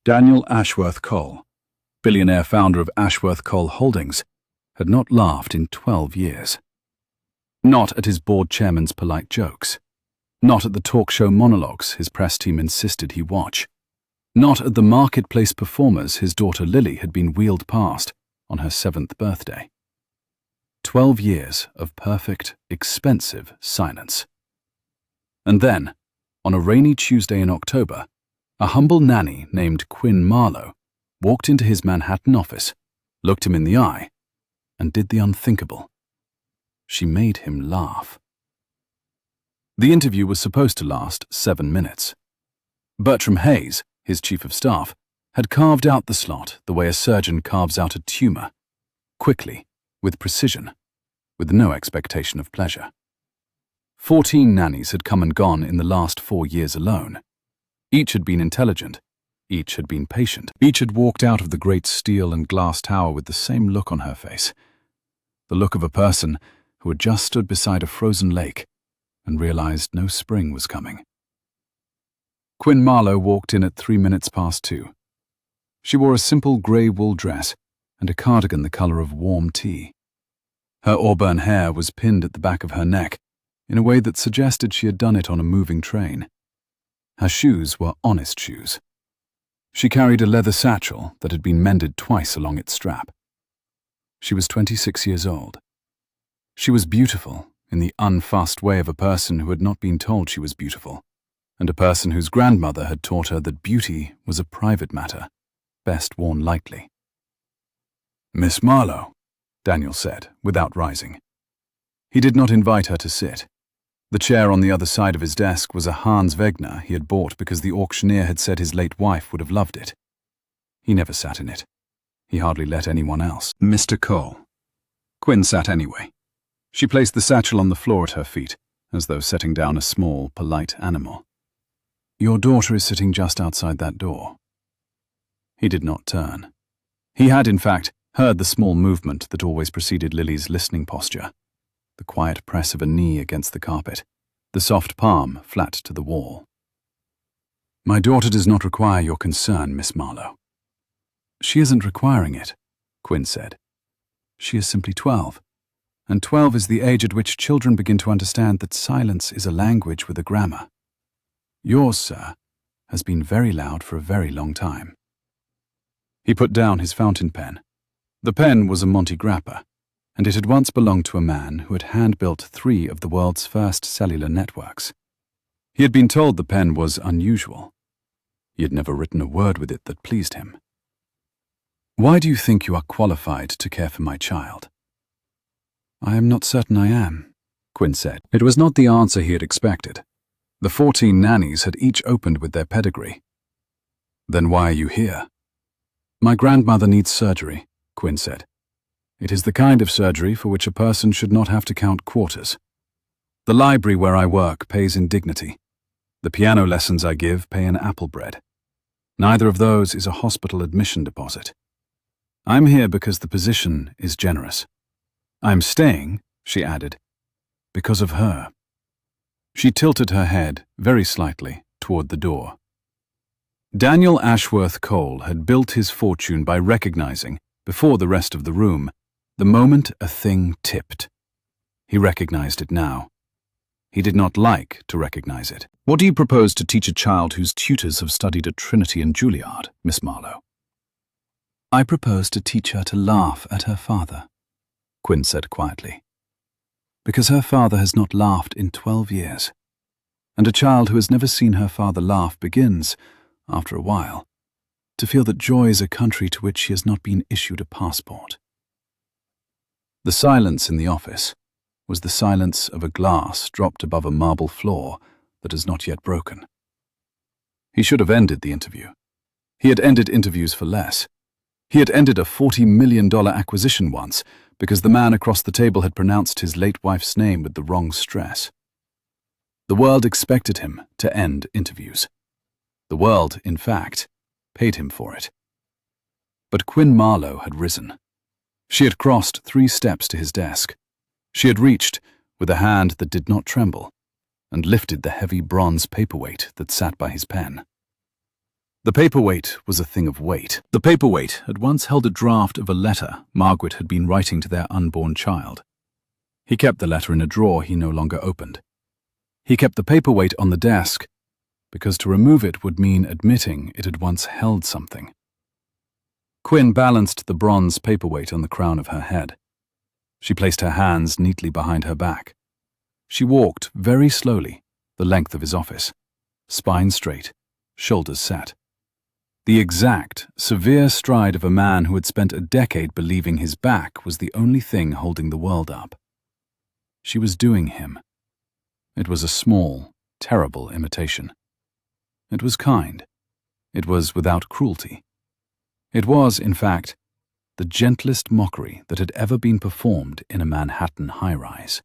Daniel Ashworth Cole, billionaire founder of Ashworth Cole Holdings, had not laughed in 12 years. Not at his board chairman's polite jokes. Not at the talk show monologues his press team insisted he watch. Not at the marketplace performers his daughter Lily had been wheeled past on her 7th birthday. 12 years of perfect, expensive silence. And then, on a rainy Tuesday in October, a humble nanny named Quinn Marlowe walked into his Manhattan office, looked him in the eye, and did the unthinkable. She made him laugh. The interview was supposed to last 7 minutes. Bertram Hayes, his chief of staff, had carved out the slot the way a surgeon carves out a tumor, quickly, with precision, with no expectation of pleasure. 14 nannies had come and gone in the last 4 years alone. Each had been intelligent, each had been patient, each had walked out of the great steel and glass tower with the same look on her face, the look of a person who had just stood beside a frozen lake and realized no spring was coming. Quinn Marlowe walked in at 2:03. She wore a simple grey wool dress and a cardigan the colour of warm tea. Her auburn hair was pinned at the back of her neck in a way that suggested she had done it on a moving train. Her shoes were honest shoes. She carried a leather satchel that had been mended twice along its strap. She was 26 years old. She was beautiful in the unfussed way of a person who had not been told she was beautiful, and a person whose grandmother had taught her that beauty was a private matter, best worn lightly. "Miss Marlowe," Daniel said, without rising. He did not invite her to sit. The chair on the other side of his desk was a Hans Wegner he had bought because the auctioneer had said his late wife would have loved it. He never sat in it. He hardly let anyone else. "Mr. Cole." Quinn sat anyway. She placed the satchel on the floor at her feet, as though setting down a small, polite animal. "Your daughter is sitting just outside that door." He did not turn. He had, in fact, heard the small movement that always preceded Lily's listening posture. The quiet press of a knee against the carpet, the soft palm flat to the wall. "My daughter does not require your concern, Miss Marlowe." "She isn't requiring it," Quinn said. "She is simply 12, and 12 is the age at which children begin to understand that silence is a language with a grammar. Yours, sir, has been very loud for a very long time." He put down his fountain pen. The pen was a Monte Grappa, and it had once belonged to a man who had hand-built 3 of the world's first cellular networks. He had been told the pen was unusual. He had never written a word with it that pleased him. "Why do you think you are qualified to care for my child?" "I am not certain I am," Quinn said. It was not the answer he had expected. The 14 nannies had each opened with their pedigree. "Then why are you here?" "My grandmother needs surgery," Quinn said. "It is the kind of surgery for which a person should not have to count quarters. The library where I work pays in dignity. The piano lessons I give pay in apple bread. Neither of those is a hospital admission deposit. I'm here because the position is generous. I'm staying," she added, "because of her." She tilted her head, very slightly, toward the door. Daniel Ashworth Cole had built his fortune by recognizing, before the rest of the room, the moment a thing tipped. He recognized it now. He did not like to recognize it. "What do you propose to teach a child whose tutors have studied at Trinity and Juilliard, Miss Marlowe?" "I propose to teach her to laugh at her father," Quinn said quietly. "Because her father has not laughed in 12 years. And a child who has never seen her father laugh begins, after a while, to feel that joy is a country to which she has not been issued a passport." The silence in the office was the silence of a glass dropped above a marble floor that has not yet broken. He should have ended the interview. He had ended interviews for less. He had ended a $40 million acquisition once because the man across the table had pronounced his late wife's name with the wrong stress. The world expected him to end interviews. The world, in fact, paid him for it. But Quinn Marlowe had risen. She had crossed 3 steps to his desk. She had reached, with a hand that did not tremble, and lifted the heavy bronze paperweight that sat by his pen. The paperweight was a thing of weight. The paperweight had once held a draft of a letter Margaret had been writing to their unborn child. He kept the letter in a drawer he no longer opened. He kept the paperweight on the desk, because to remove it would mean admitting it had once held something. Quinn balanced the bronze paperweight on the crown of her head. She placed her hands neatly behind her back. She walked very slowly the length of his office, spine straight, shoulders set. The exact, severe stride of a man who had spent a decade believing his back was the only thing holding the world up. She was doing him. It was a small, terrible imitation. It was kind. It was without cruelty. It was, in fact, the gentlest mockery that had ever been performed in a Manhattan high-rise.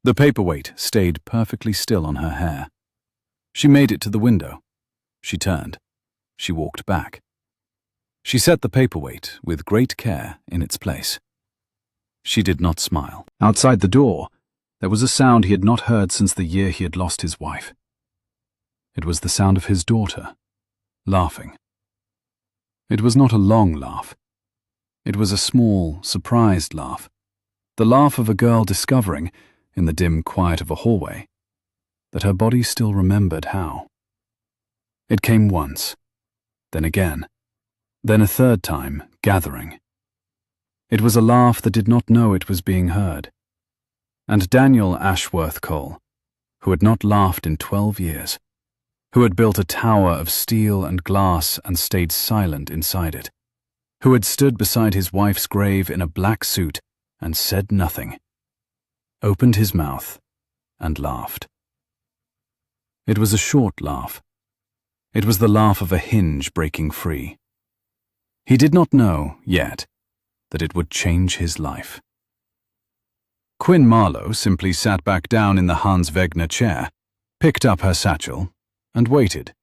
The paperweight stayed perfectly still on her hair. She made it to the window. She turned. She walked back. She set the paperweight with great care in its place. She did not smile. Outside the door, there was a sound he had not heard since the year he had lost his wife. It was the sound of his daughter, laughing. It was not a long laugh. It was a small, surprised laugh. The laugh of a girl discovering, in the dim quiet of a hallway, that her body still remembered how. It came once, then again, then a third time, gathering. It was a laugh that did not know it was being heard. And Daniel Ashworth Cole, who had not laughed in 12 years, who had built a tower of steel and glass and stayed silent inside it, who had stood beside his wife's grave in a black suit and said nothing, opened his mouth and laughed. It was a short laugh. It was the laugh of a hinge breaking free. He did not know, yet, that it would change his life. Quinn Marlowe simply sat back down in the Hans Wegner chair, picked up her satchel, and waited.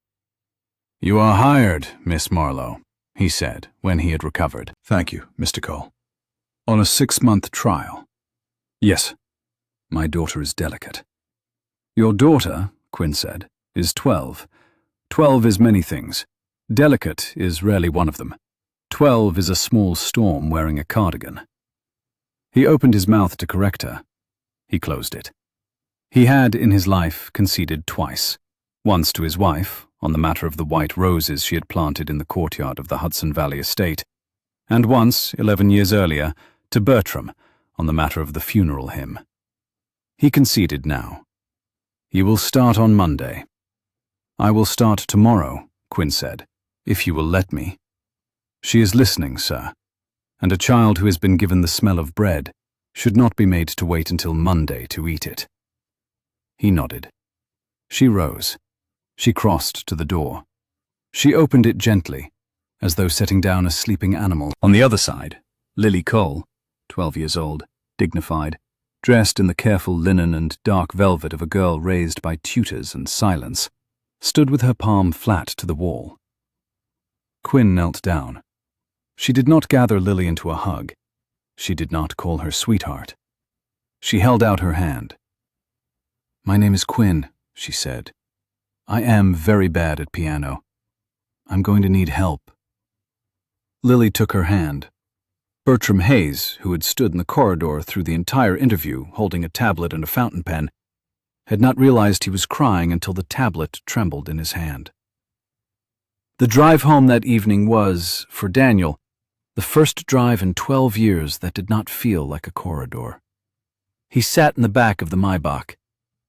"You are hired, Miss Marlowe," he said when he had recovered. "Thank you, Mr. Cole. On a 6-month trial." "Yes. My daughter is delicate." "Your daughter," Quinn said, "is 12. 12 is many things. Delicate is rarely one of them. 12 is a small storm wearing a cardigan." He opened his mouth to correct her. He closed it. He had, in his life, conceded twice. Once to his wife, on the matter of the white roses she had planted in the courtyard of the Hudson Valley estate, and once, 11 years earlier, to Bertram, on the matter of the funeral hymn. He conceded now. "You will start on Monday." "I will start tomorrow," Quinn said, "if you will let me." "She is listening, sir, and a child who has been given the smell of bread should not be made to wait until Monday to eat it." He nodded. She rose. She crossed to the door. She opened it gently, as though setting down a sleeping animal. On the other side, Lily Cole, 12 years old, dignified, dressed in the careful linen and dark velvet of a girl raised by tutors and silence, stood with her palm flat to the wall. Quinn knelt down. She did not gather Lily into a hug. She did not call her sweetheart. She held out her hand. "My name is Quinn," she said. "I am very bad at piano. I'm going to need help." Lily took her hand. Bertram Hayes, who had stood in the corridor through the entire interview holding a tablet and a fountain pen, had not realized he was crying until the tablet trembled in his hand. The drive home that evening was, for Daniel, the first drive in 12 years that did not feel like a corridor. He sat in the back of the Maybach.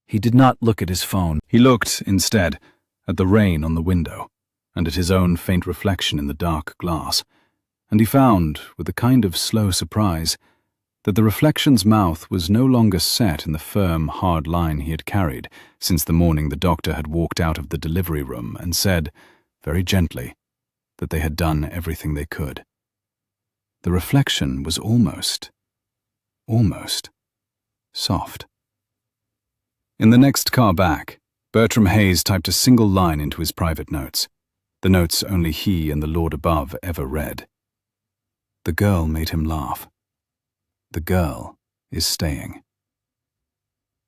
He did not look at his phone. He looked, instead, at the rain on the window and at his own faint reflection in the dark glass, and he found, with a kind of slow surprise, that the reflection's mouth was no longer set in the firm, hard line he had carried since the morning the doctor had walked out of the delivery room and said, very gently, that they had done everything they could. The reflection was almost soft. In the next car back, Bertram Hayes typed a single line into his private notes, the notes only he and the Lord above ever read. The girl made him laugh. The girl is staying.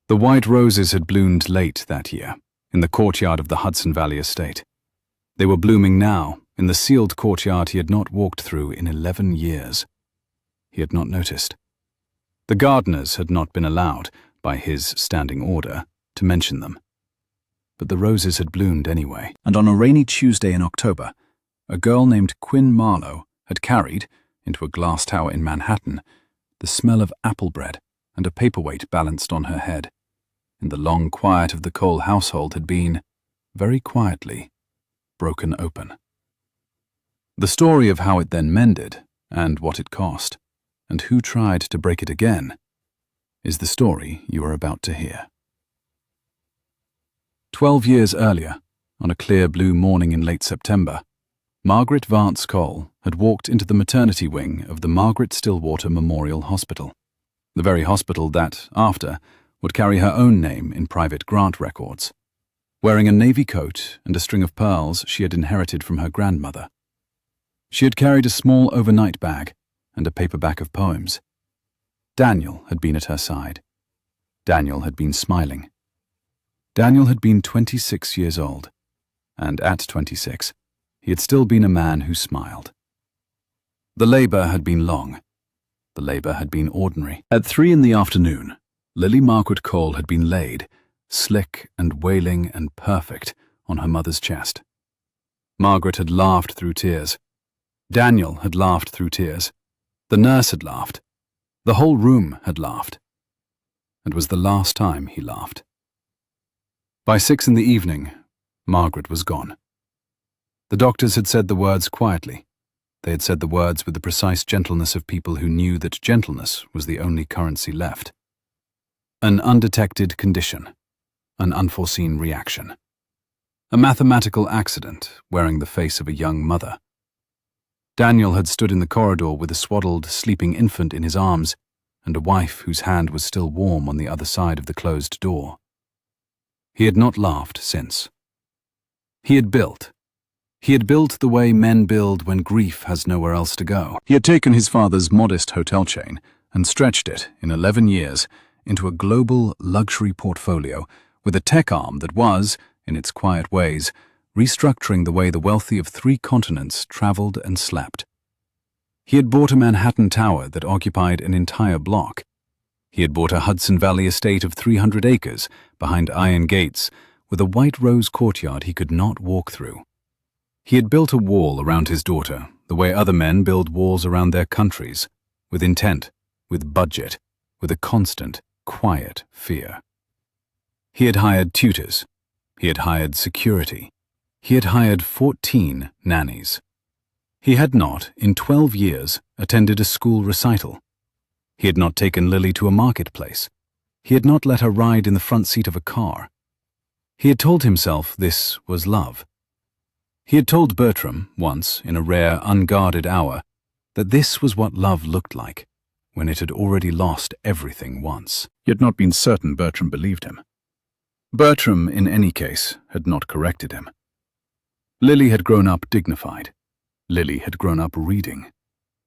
The white roses had bloomed late that year, in the courtyard of the Hudson Valley estate. They were blooming now, in the sealed courtyard he had not walked through in 11 years. He had not noticed. The gardeners had not been allowed, by his standing order, to mention them. But the roses had bloomed anyway, and on a rainy Tuesday in October, a girl named Quinn Marlowe had carried, into a glass tower in Manhattan, the smell of apple bread and a paperweight balanced on her head. In the long quiet of the Cole household had been, very quietly, broken open. The story of how it then mended, and what it cost, and who tried to break it again, is the story you are about to hear. 12 years earlier, on a clear blue morning in late September, Margaret Vance Cole had walked into the maternity wing of the Margaret Stillwater Memorial Hospital, the very hospital that, after, would carry her own name in private grant records, wearing a navy coat and a string of pearls she had inherited from her grandmother. She had carried a small overnight bag and a paperback of poems. Daniel had been at her side. Daniel had been smiling. Daniel had been 26 years old, and at 26, he had still been a man who smiled. The labour had been long. The labour had been ordinary. At 3 in the afternoon, Lily Margaret Cole had been laid, slick and wailing and perfect, on her mother's chest. Margaret had laughed through tears. Daniel had laughed through tears. The nurse had laughed. The whole room had laughed. It was the last time he laughed. By 6 in the evening, Margaret was gone. The doctors had said the words quietly. They had said the words with the precise gentleness of people who knew that gentleness was the only currency left. An undetected condition, an unforeseen reaction, a mathematical accident wearing the face of a young mother. Daniel had stood in the corridor with a swaddled, sleeping infant in his arms and a wife whose hand was still warm on the other side of the closed door. He had not laughed since. He had built. He had built the way men build when grief has nowhere else to go. He had taken his father's modest hotel chain and stretched it, in 11 years, into a global luxury portfolio with a tech arm that was, in its quiet ways, restructuring the way the wealthy of 3 continents traveled and slept. He had bought a Manhattan tower that occupied an entire block. He had bought a Hudson Valley estate of 300 acres behind iron gates with a white rose courtyard he could not walk through. He had built a wall around his daughter the way other men build walls around their countries, with intent, with budget, with a constant, quiet fear. He had hired tutors. He had hired security. He had hired 14 nannies. He had not, in 12 years, attended a school recital. He had not taken Lily to a marketplace. He had not let her ride in the front seat of a car. He had told himself this was love. He had told Bertram, once, in a rare, unguarded hour, that this was what love looked like, when it had already lost everything once. He had not been certain Bertram believed him. Bertram, in any case, had not corrected him. Lily had grown up dignified. Lily had grown up reading.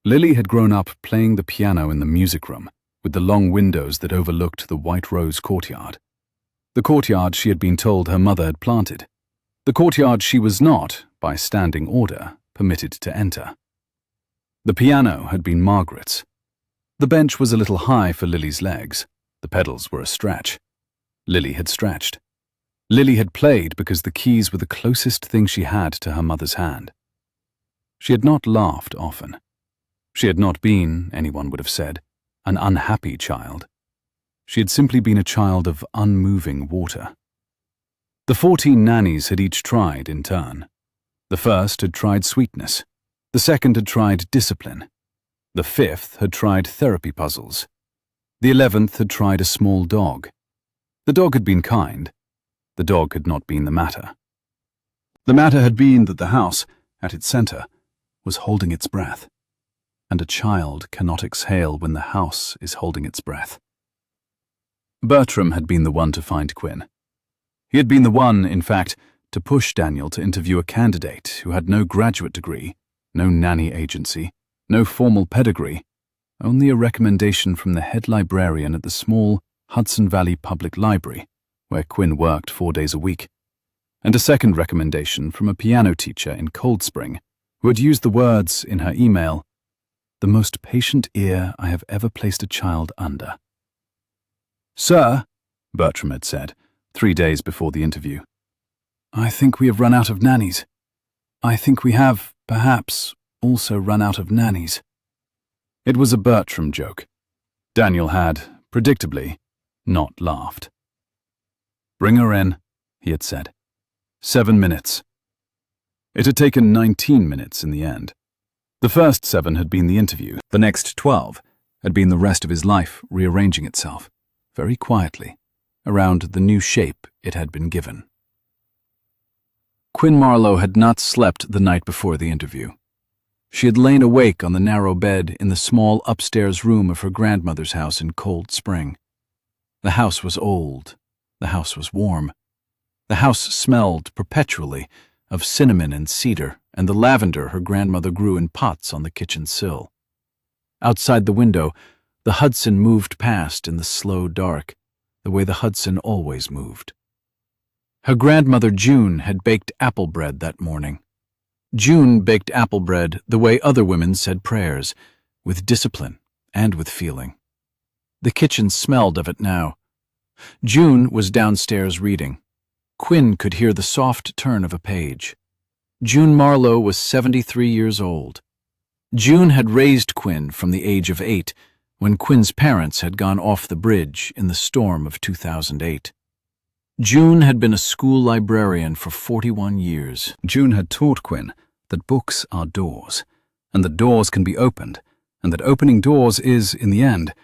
Lily had grown up playing the piano in the music room, with the long windows that overlooked the White Rose courtyard. The courtyard she had been told her mother had planted. The courtyard she was not, by standing order, permitted to enter. The piano had been Margaret's. The bench was a little high for Lily's legs. The pedals were a stretch. Lily had stretched. Lily had played because the keys were the closest thing she had to her mother's hand. She had not laughed often. She had not been, anyone would have said, an unhappy child. She had simply been a child of unmoving water. The 14 nannies had each tried in turn. The first had tried sweetness. The second had tried discipline. The 5th had tried therapy puzzles. The 11th had tried a small dog. The dog had been kind. The dog had not been the matter. The matter had been that the house, at its centre, was holding its breath. And a child cannot exhale when the house is holding its breath. Bertram had been the one to find Quinn. He had been the one, in fact, to push Daniel to interview a candidate who had no graduate degree, no nanny agency, no formal pedigree, only a recommendation from the head librarian at the small Hudson Valley Public Library, where Quinn worked 4 days a week. and a second recommendation from a piano teacher in Cold Spring who had used the words in her email, "The most patient ear I have ever placed a child under." "Sir," Bertram had said, 3 days before the interview, "I think we have run out of nannies. I think we have, perhaps, also run out of nannies." It was a Bertram joke. Daniel had, predictably, not laughed. "Bring her in," he had said. 7 minutes. It had taken 19 minutes in the end. The first 7 had been the interview. The next 12 had been the rest of his life rearranging itself, very quietly, around the new shape it had been given. Quinn Marlowe had not slept the night before the interview. She had lain awake on the narrow bed in the small upstairs room of her grandmother's house in Cold Spring. The house was old. The house was warm. The house smelled perpetually of cinnamon and cedar and the lavender her grandmother grew in pots on the kitchen sill. Outside the window, the Hudson moved past in the slow dark, the way the Hudson always moved. Her grandmother June had baked apple bread that morning. June baked apple bread the way other women said prayers, with discipline and with feeling. The kitchen smelled of it now. June was downstairs reading. Quinn could hear the soft turn of a page. June Marlowe was 73 years old. June had raised Quinn from the age of 8, when Quinn's parents had gone off the bridge in the storm of 2008. June had been a school librarian for 41 years. June had taught Quinn that books are doors, and that doors can be opened, and that opening doors is, in the end,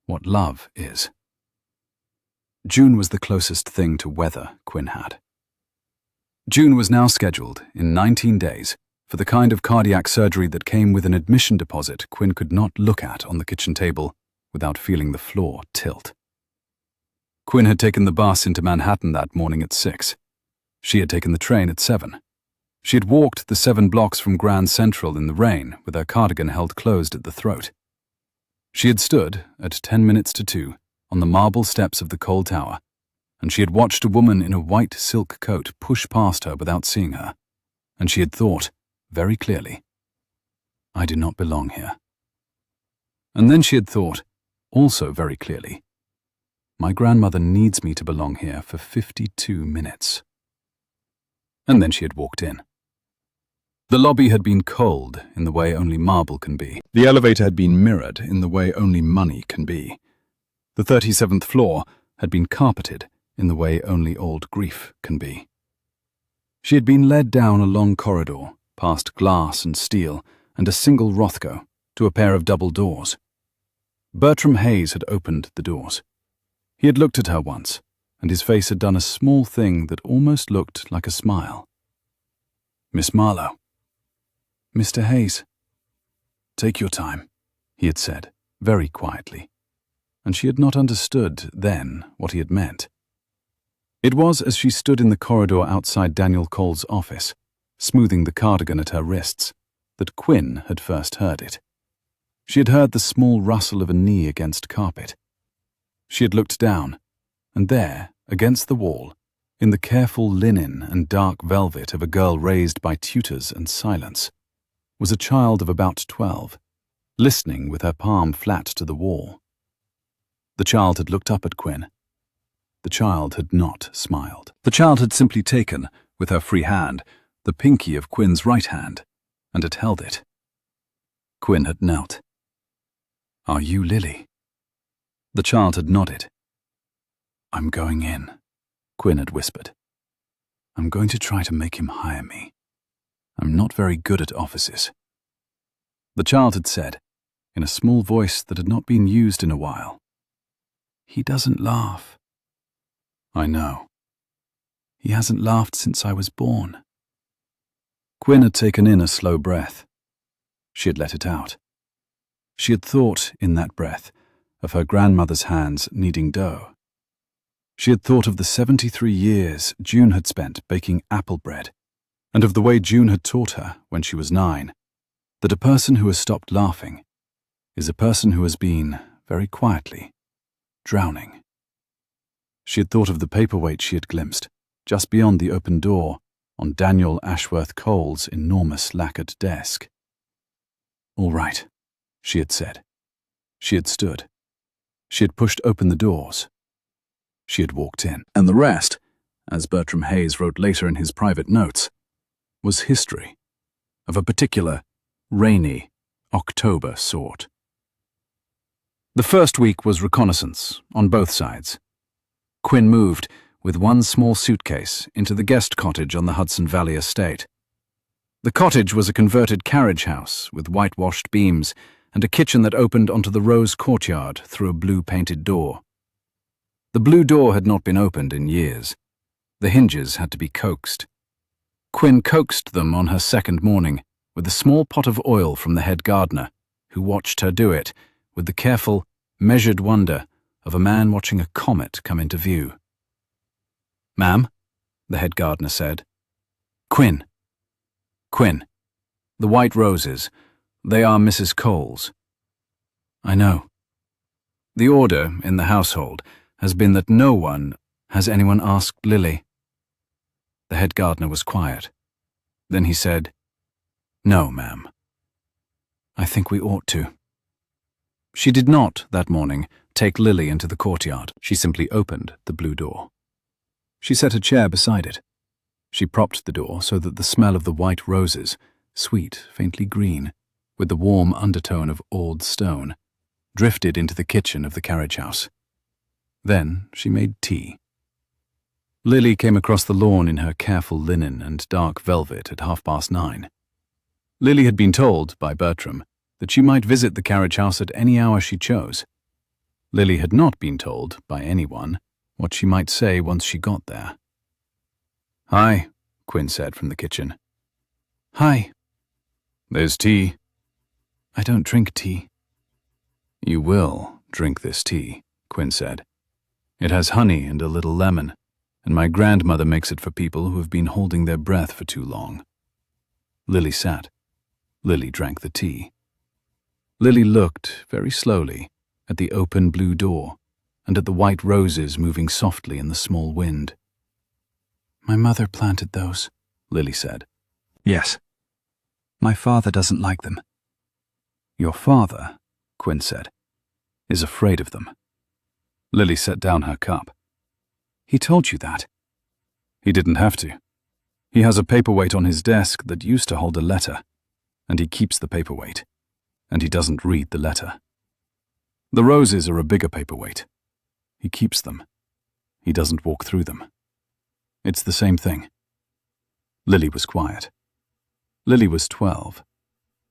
what love is. June was the closest thing to weather Quinn had. June was now scheduled, in 19 days, for the kind of cardiac surgery that came with an admission deposit Quinn could not look at on the kitchen table without feeling the floor tilt. Quinn had taken the bus into Manhattan that morning at 6. She had taken the train at 7. She had walked the 7 blocks from Grand Central in the rain with her cardigan held closed at the throat. She had stood, at 10 minutes to 2, on the marble steps of the Cole Tower, and she had watched a woman in a white silk coat push past her without seeing her, and she had thought, very clearly, "I do not belong here." And then she had thought, also very clearly, "My grandmother needs me to belong here for 52 minutes. And then she had walked in. The lobby had been cold in the way only marble can be. The elevator had been mirrored in the way only money can be. The 37th floor had been carpeted in the way only old grief can be. She had been led down a long corridor, past glass and steel and a single Rothko, to a pair of double doors. Bertram Hayes had opened the doors. He had looked at her once, and his face had done a small thing that almost looked like a smile. "Miss Marlowe." "Mr. Hayes." "Take your time," he had said, very quietly, and she had not understood then what he had meant. It was as she stood in the corridor outside Daniel Cole's office, smoothing the cardigan at her wrists, that Quinn had first heard it. She had heard the small rustle of a knee against carpet. She had looked down, and there, against the wall, in the careful linen and dark velvet of a girl raised by tutors and silence, was a child of about 12, listening with her palm flat to the wall. The child had looked up at Quinn. The child had not smiled. The child had simply taken, with her free hand, the pinky of Quinn's right hand, and had held it. Quinn had knelt. "Are you Lily?" The child had nodded. "I'm going in," Quinn had whispered. "I'm going to try to make him hire me. I'm not very good at offices." The child had said, in a small voice that had not been used in a while, "He doesn't laugh." "I know. He hasn't laughed since I was born." Quinn had taken in a slow breath. She had let it out. She had thought, in that breath, of her grandmother's hands kneading dough. She had thought of the 73 years June had spent baking apple bread, and of the way June had taught her, when she was 9, that a person who has stopped laughing is a person who has been, very quietly, drowning. She had thought of the paperweight she had glimpsed, just beyond the open door, on Daniel Ashworth Cole's enormous lacquered desk. "All right," she had said. She had stood. She had pushed open the doors. She had walked in. And the rest, as Bertram Hayes wrote later in his private notes, was history of a particular rainy October sort. The first week was reconnaissance on both sides. Quinn moved, with one small suitcase, into the guest cottage on the Hudson Valley estate. The cottage was a converted carriage house with whitewashed beams and a kitchen that opened onto the rose courtyard through a blue-painted door. The blue door had not been opened in years. The hinges had to be coaxed. Quinn coaxed them on her second morning with a small pot of oil from the head gardener, who watched her do it with the careful, measured wonder of a man watching a comet come into view. "Ma'am," the head gardener said. "Quinn. Quinn. The white roses. They are Mrs. Cole's." "I know. The order in the household has been that no one has anyone asked Lily." The head gardener was quiet. Then he said, "No, ma'am. I think we ought to." She did not, that morning, take Lily into the courtyard. She simply opened the blue door. She set a chair beside it. She propped the door so that the smell of the white roses, sweet, faintly green, with the warm undertone of old stone, drifted into the kitchen of the carriage house. Then she made tea. Lily came across the lawn in her careful linen and dark velvet at 9:30. Lily had been told, by Bertram, that she might visit the carriage house at any hour she chose. Lily had not been told, by anyone, what she might say once she got there. "Hi," Quinn said from the kitchen. "Hi." "There's tea." "I don't drink tea." "You will drink this tea," Quinn said. "It has honey and a little lemon, and my grandmother makes it for people who have been holding their breath for too long." Lily sat. Lily drank the tea. Lily looked, very slowly, at the open blue door and at the white roses moving softly in the small wind. "My mother planted those," Lily said. "Yes. My father doesn't like them." "Your father," Quinn said, "is afraid of them." Lily set down her cup. "He told you that?" "He didn't have to. He has a paperweight on his desk that used to hold a letter, and he keeps the paperweight, and he doesn't read the letter. The roses are a bigger paperweight. He keeps them. He doesn't walk through them. It's the same thing." Lily was quiet. Lily was 12.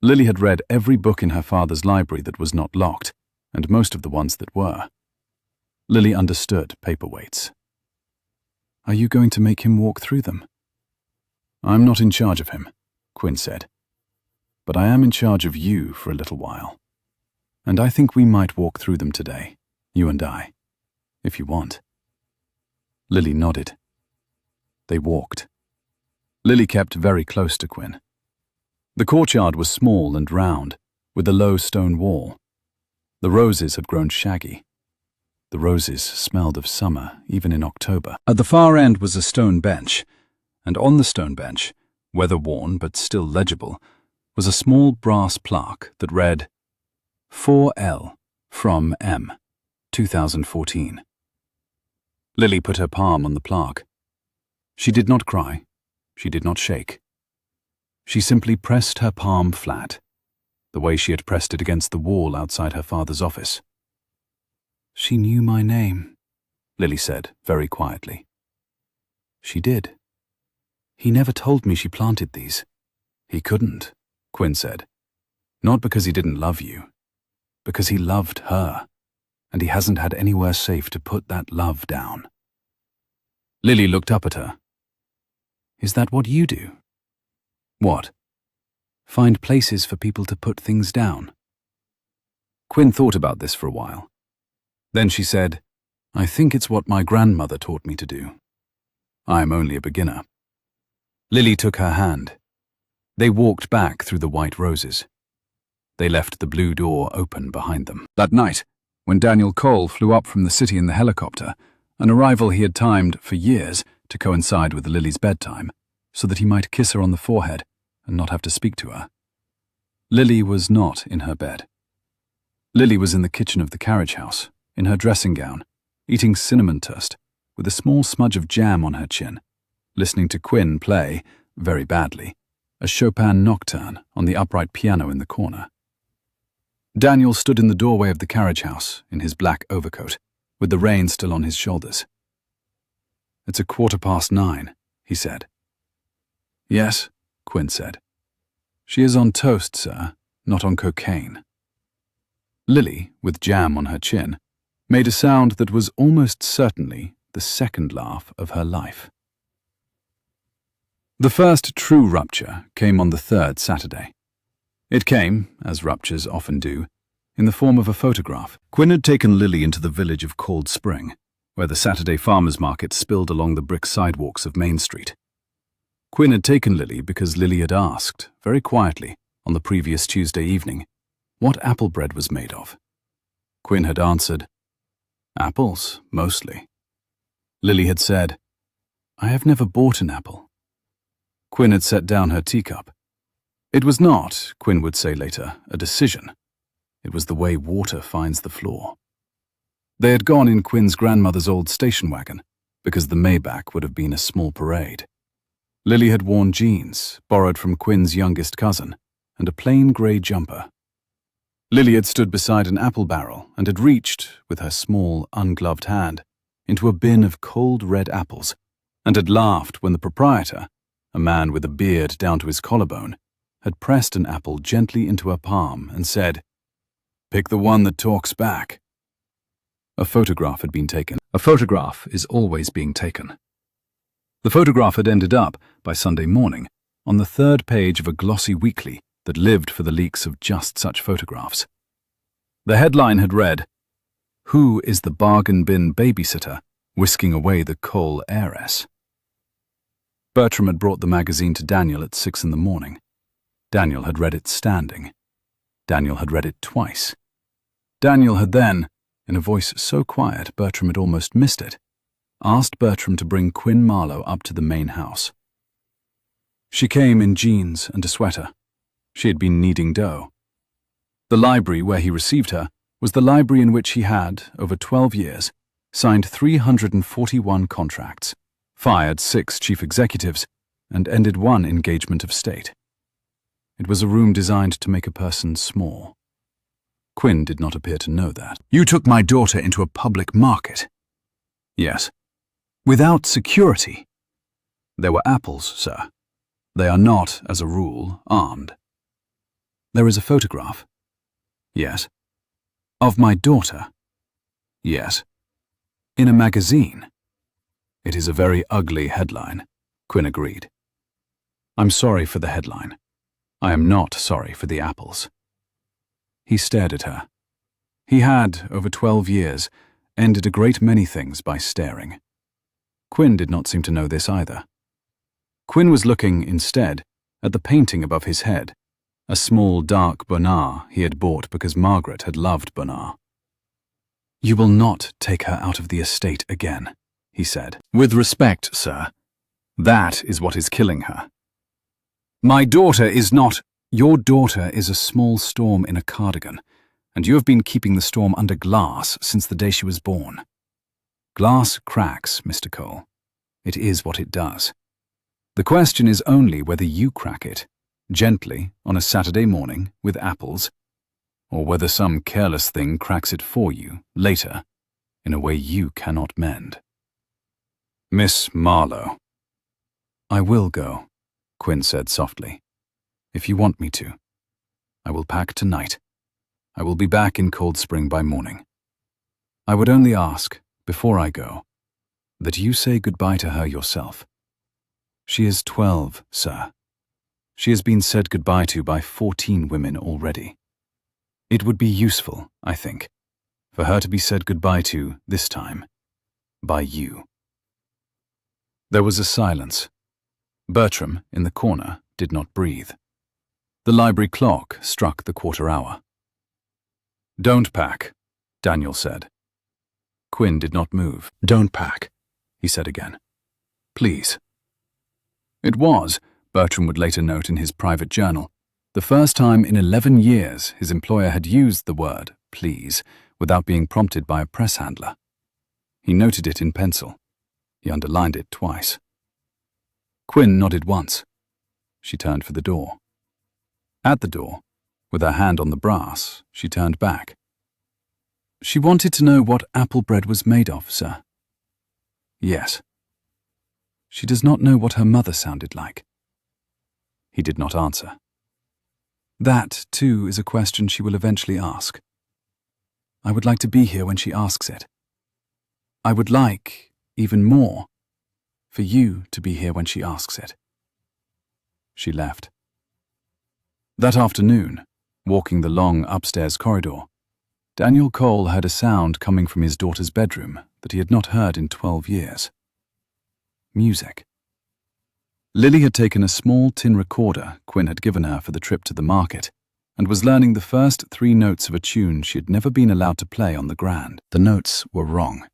Lily had read every book in her father's library that was not locked, and most of the ones that were. Lily understood paperweights. "Are you going to make him walk through them?" "I'm not in charge of him," Quinn said. "But I am in charge of you for a little while. And I think we might walk through them today, you and I, if you want." Lily nodded. They walked. Lily kept very close to Quinn. The courtyard was small and round, with a low stone wall. The roses had grown shaggy. The roses smelled of summer, even in October. At the far end was a stone bench, and on the stone bench, weather-worn but still legible, was a small brass plaque that read, 4L from M, 2014. Lily put her palm on the plaque. She did not cry. She did not shake. She simply pressed her palm flat, the way she had pressed it against the wall outside her father's office. "She knew my name," Lily said very quietly. "She did. He never told me she planted these." "He couldn't," Quinn said. "Not because he didn't love you, because he loved her, and he hasn't had anywhere safe to put that love down." Lily looked up at her. "Is that what you do?" "What?" "Find places for people to put things down." Quinn thought about this for a while. Then she said, "I think it's what my grandmother taught me to do. I'm only a beginner." Lily took her hand. They walked back through the white roses. They left the blue door open behind them. That night, when Daniel Cole flew up from the city in the helicopter, an arrival he had timed, for years, to coincide with Lily's bedtime, so that he might kiss her on the forehead and not have to speak to her. Lily was not in her bed. Lily was in the kitchen of the carriage house, in her dressing gown, eating cinnamon toast, with a small smudge of jam on her chin, listening to Quinn play, very badly, a Chopin nocturne on the upright piano in the corner. Daniel stood in the doorway of the carriage house, in his black overcoat, with the reins still on his shoulders. "It's 9:15, he said. "Yes," Quinn said. "She is on toast, sir, not on cocaine." Lily, with jam on her chin, made a sound that was almost certainly the second laugh of her life. The first true rupture came on the third Saturday. It came, as ruptures often do, in the form of a photograph. Quinn had taken Lily into the village of Cold Spring, where the Saturday farmers' market spilled along the brick sidewalks of Main Street. Quinn had taken Lily because Lily had asked, very quietly, on the previous Tuesday evening, what apple bread was made of. Quinn had answered, "Apples, mostly." Lily had said, "I have never bought an apple." Quinn had set down her teacup. It was not, Quinn would say later, a decision. It was the way water finds the floor. They had gone in Quinn's grandmother's old station wagon, because the Maybach would have been a small parade. Lily had worn jeans, borrowed from Quinn's youngest cousin, and a plain grey jumper. Lily had stood beside an apple barrel and had reached, with her small, ungloved hand, into a bin of cold red apples, and had laughed when the proprietor, a man with a beard down to his collarbone, had pressed an apple gently into her palm and said, "Pick the one that talks back." A photograph had been taken. A photograph is always being taken. The photograph had ended up, by Sunday morning, on the third page of a glossy weekly that lived for the leaks of just such photographs. The headline had read, "Who is the bargain bin babysitter whisking away the Cole heiress?" Bertram had brought the magazine to Daniel at 6 in the morning. Daniel had read it standing. Daniel had read it twice. Daniel had then, in a voice so quiet Bertram had almost missed it, asked Bertram to bring Quinn Marlowe up to the main house. She came in jeans and a sweater. She had been kneading dough. The library where he received her was the library in which he had, over 12 years, signed 341 contracts, fired 6 chief executives, and ended 1 engagement of state. It was a room designed to make a person small. Quinn did not appear to know that. "You took my daughter into a public market." "Yes." "Without security." "There were apples, sir. They are not, as a rule, armed." "There is a photograph." "Yes." "Of my daughter." "Yes." "In a magazine." "It is a very ugly headline," Quinn agreed. "I'm sorry for the headline. I am not sorry for the apples." He stared at her. He had, over 12 years, ended a great many things by staring. Quinn did not seem to know this either. Quinn was looking, instead, at the painting above his head, a small dark Bonnard he had bought because Margaret had loved Bonnard. "You will not take her out of the estate again," he said. "With respect, sir, that is what is killing her. My daughter is not—" "Your daughter is a small storm in a cardigan, and you have been keeping the storm under glass since the day she was born. Glass cracks, Mr. Cole. It is what it does. The question is only whether you crack it, gently, on a Saturday morning, with apples, or whether some careless thing cracks it for you, later, in a way you cannot mend." "Miss Marlowe." "I will go," Quinn said softly. "If you want me to. I will pack tonight. I will be back in Cold Spring by morning. I would only ask, before I go, that you say goodbye to her yourself. She is 12, sir. She has been said goodbye to by 14 women already. It would be useful, I think, for her to be said goodbye to, this time, by you." There was a silence. Bertram, in the corner, did not breathe. The library clock struck the 1/4 hour. "Don't pack," Daniel said. Quinn did not move. "Don't pack," he said again. Please. It was, Bertram would later note in his private journal, the first time in 11 years his employer had used the word please without being prompted by a press handler. He noted it in pencil. He underlined it twice. Quinn nodded once. She turned for the door. At the door, with her hand on the brass, she turned back. She wanted to know what apple bread was made of, sir. Yes. She does not know what her mother sounded like. He did not answer. That, too, is a question she will eventually ask. I would like to be here when she asks it. I would like, even more, for you to be here when she asks it. She left. That afternoon, walking the long upstairs corridor, Daniel Cole heard a sound coming from his daughter's bedroom that he had not heard in 12 years. Music. Lily had taken a small tin recorder Quinn had given her for the trip to the market and was learning the first 3 notes of a tune she had never been allowed to play on the grand. The notes were wrong.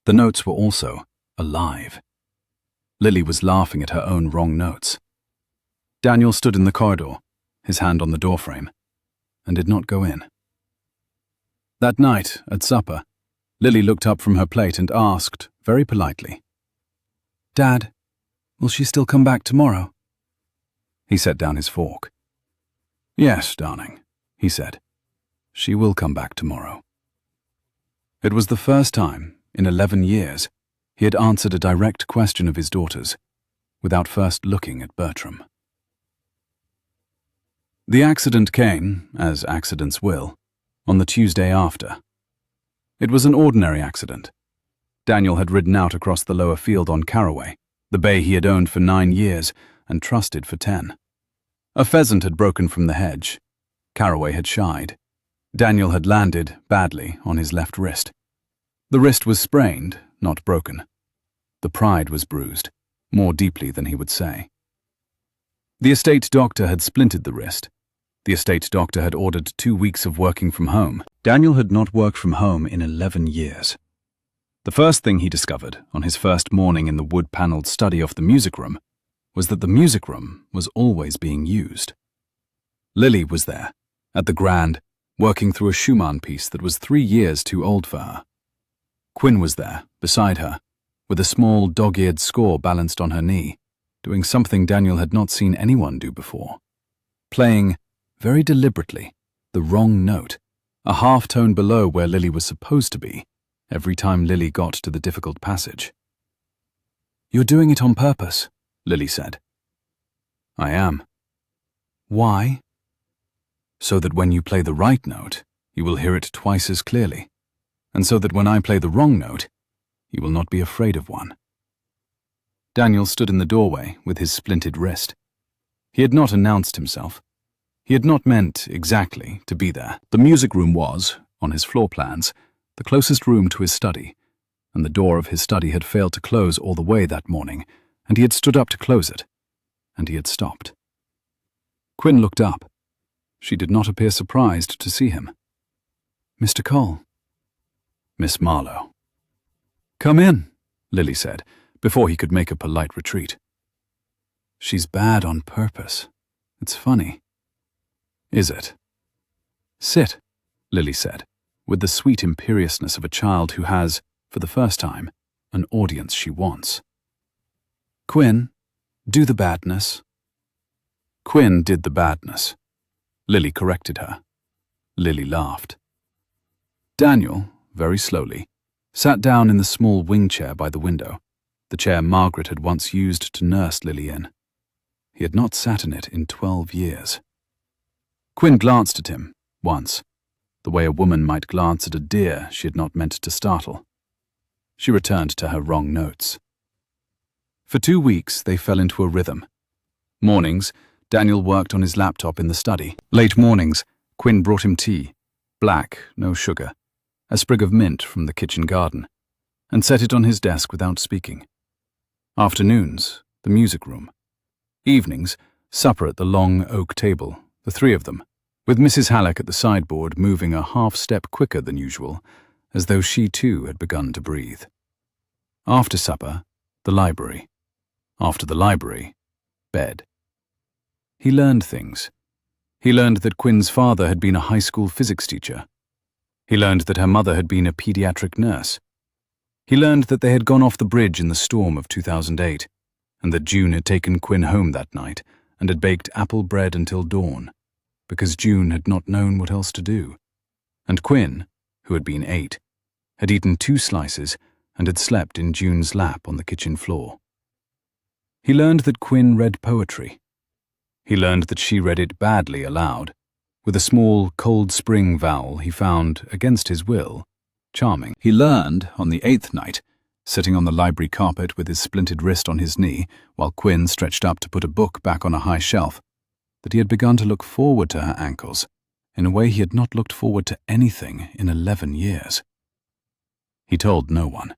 The notes were also alive. Lily was laughing at her own wrong notes. Daniel stood in the corridor, his hand on the doorframe, and did not go in. That night, at supper, Lily looked up from her plate and asked, very politely, "Dad, will she still come back tomorrow?" He set down his fork. "Yes, darling," he said. "She will come back tomorrow." It was the first time, in 11 years, he had answered a direct question of his daughter's, without first looking at Bertram. The accident came, as accidents will, on the Tuesday after. It was an ordinary accident. Daniel had ridden out across the lower field on Caraway, the bay he had owned for 9 years and trusted for 10. A pheasant had broken from the hedge. Caraway had shied. Daniel had landed, badly, on his left wrist. The wrist was sprained, not broken. The pride was bruised, more deeply than he would say. The estate doctor had splintered the wrist. The estate doctor had ordered 2 weeks of working from home. Daniel had not worked from home in 11 years. The first thing he discovered on his first morning in the wood-panelled study off the music room was that the music room was always being used. Lily was there, at the grand, working through a Schumann piece that was 3 years too old for her. Quinn was there, beside her, with a small dog-eared score balanced on her knee, doing something Daniel had not seen anyone do before. Playing, very deliberately, the wrong note, a half-tone below where Lily was supposed to be, every time Lily got to the difficult passage. "You're doing it on purpose," Lily said. "I am." "Why?" "So that when you play the right note, you will hear it twice as clearly, and so that when I play the wrong note, you will not be afraid of one." Daniel stood in the doorway with his splintered wrist. He had not announced himself. He had not meant, exactly, to be there. The music room was, on his floor plans, the closest room to his study, and the door of his study had failed to close all the way that morning, and he had stood up to close it, and he had stopped. Quinn looked up. She did not appear surprised to see him. "Mr. Cole." "Miss Marlowe." "Come in," Lily said, before he could make a polite retreat. "She's bad on purpose. It's funny." "Is it?" "Sit," Lily said, with the sweet imperiousness of a child who has, for the first time, an audience she wants. "Quinn, do the badness." Quinn did the badness. Lily corrected her. Lily laughed. Daniel, very slowly, sat down in the small wing chair by the window, the chair Margaret had once used to nurse Lily in. He had not sat in it in 12 years. Quinn glanced at him, once, the way a woman might glance at a deer she had not meant to startle. She returned to her wrong notes. For 2 weeks they fell into a rhythm. Mornings, Daniel worked on his laptop in the study. Late mornings, Quinn brought him tea, black, no sugar, a sprig of mint from the kitchen garden, and set it on his desk without speaking. Afternoons, the music room. Evenings, supper at the long oak table, the 3 of them, with Mrs. Halleck at the sideboard moving a half-step quicker than usual, as though she too had begun to breathe. After supper, the library. After the library, bed. He learned things. He learned that Quinn's father had been a high school physics teacher. He learned that her mother had been a pediatric nurse. He learned that they had gone off the bridge in the storm of 2008, and that June had taken Quinn home that night and had baked apple bread until dawn, because June had not known what else to do. And Quinn, who had been 8, had eaten 2 slices and had slept in June's lap on the kitchen floor. He learned that Quinn read poetry. He learned that she read it badly aloud, with a small Cold Spring vowel he found, against his will, charming. He learned, on the 8th night, sitting on the library carpet with his splintered wrist on his knee, while Quinn stretched up to put a book back on a high shelf, that he had begun to look forward to her ankles in a way he had not looked forward to anything in 11 years. He told no one.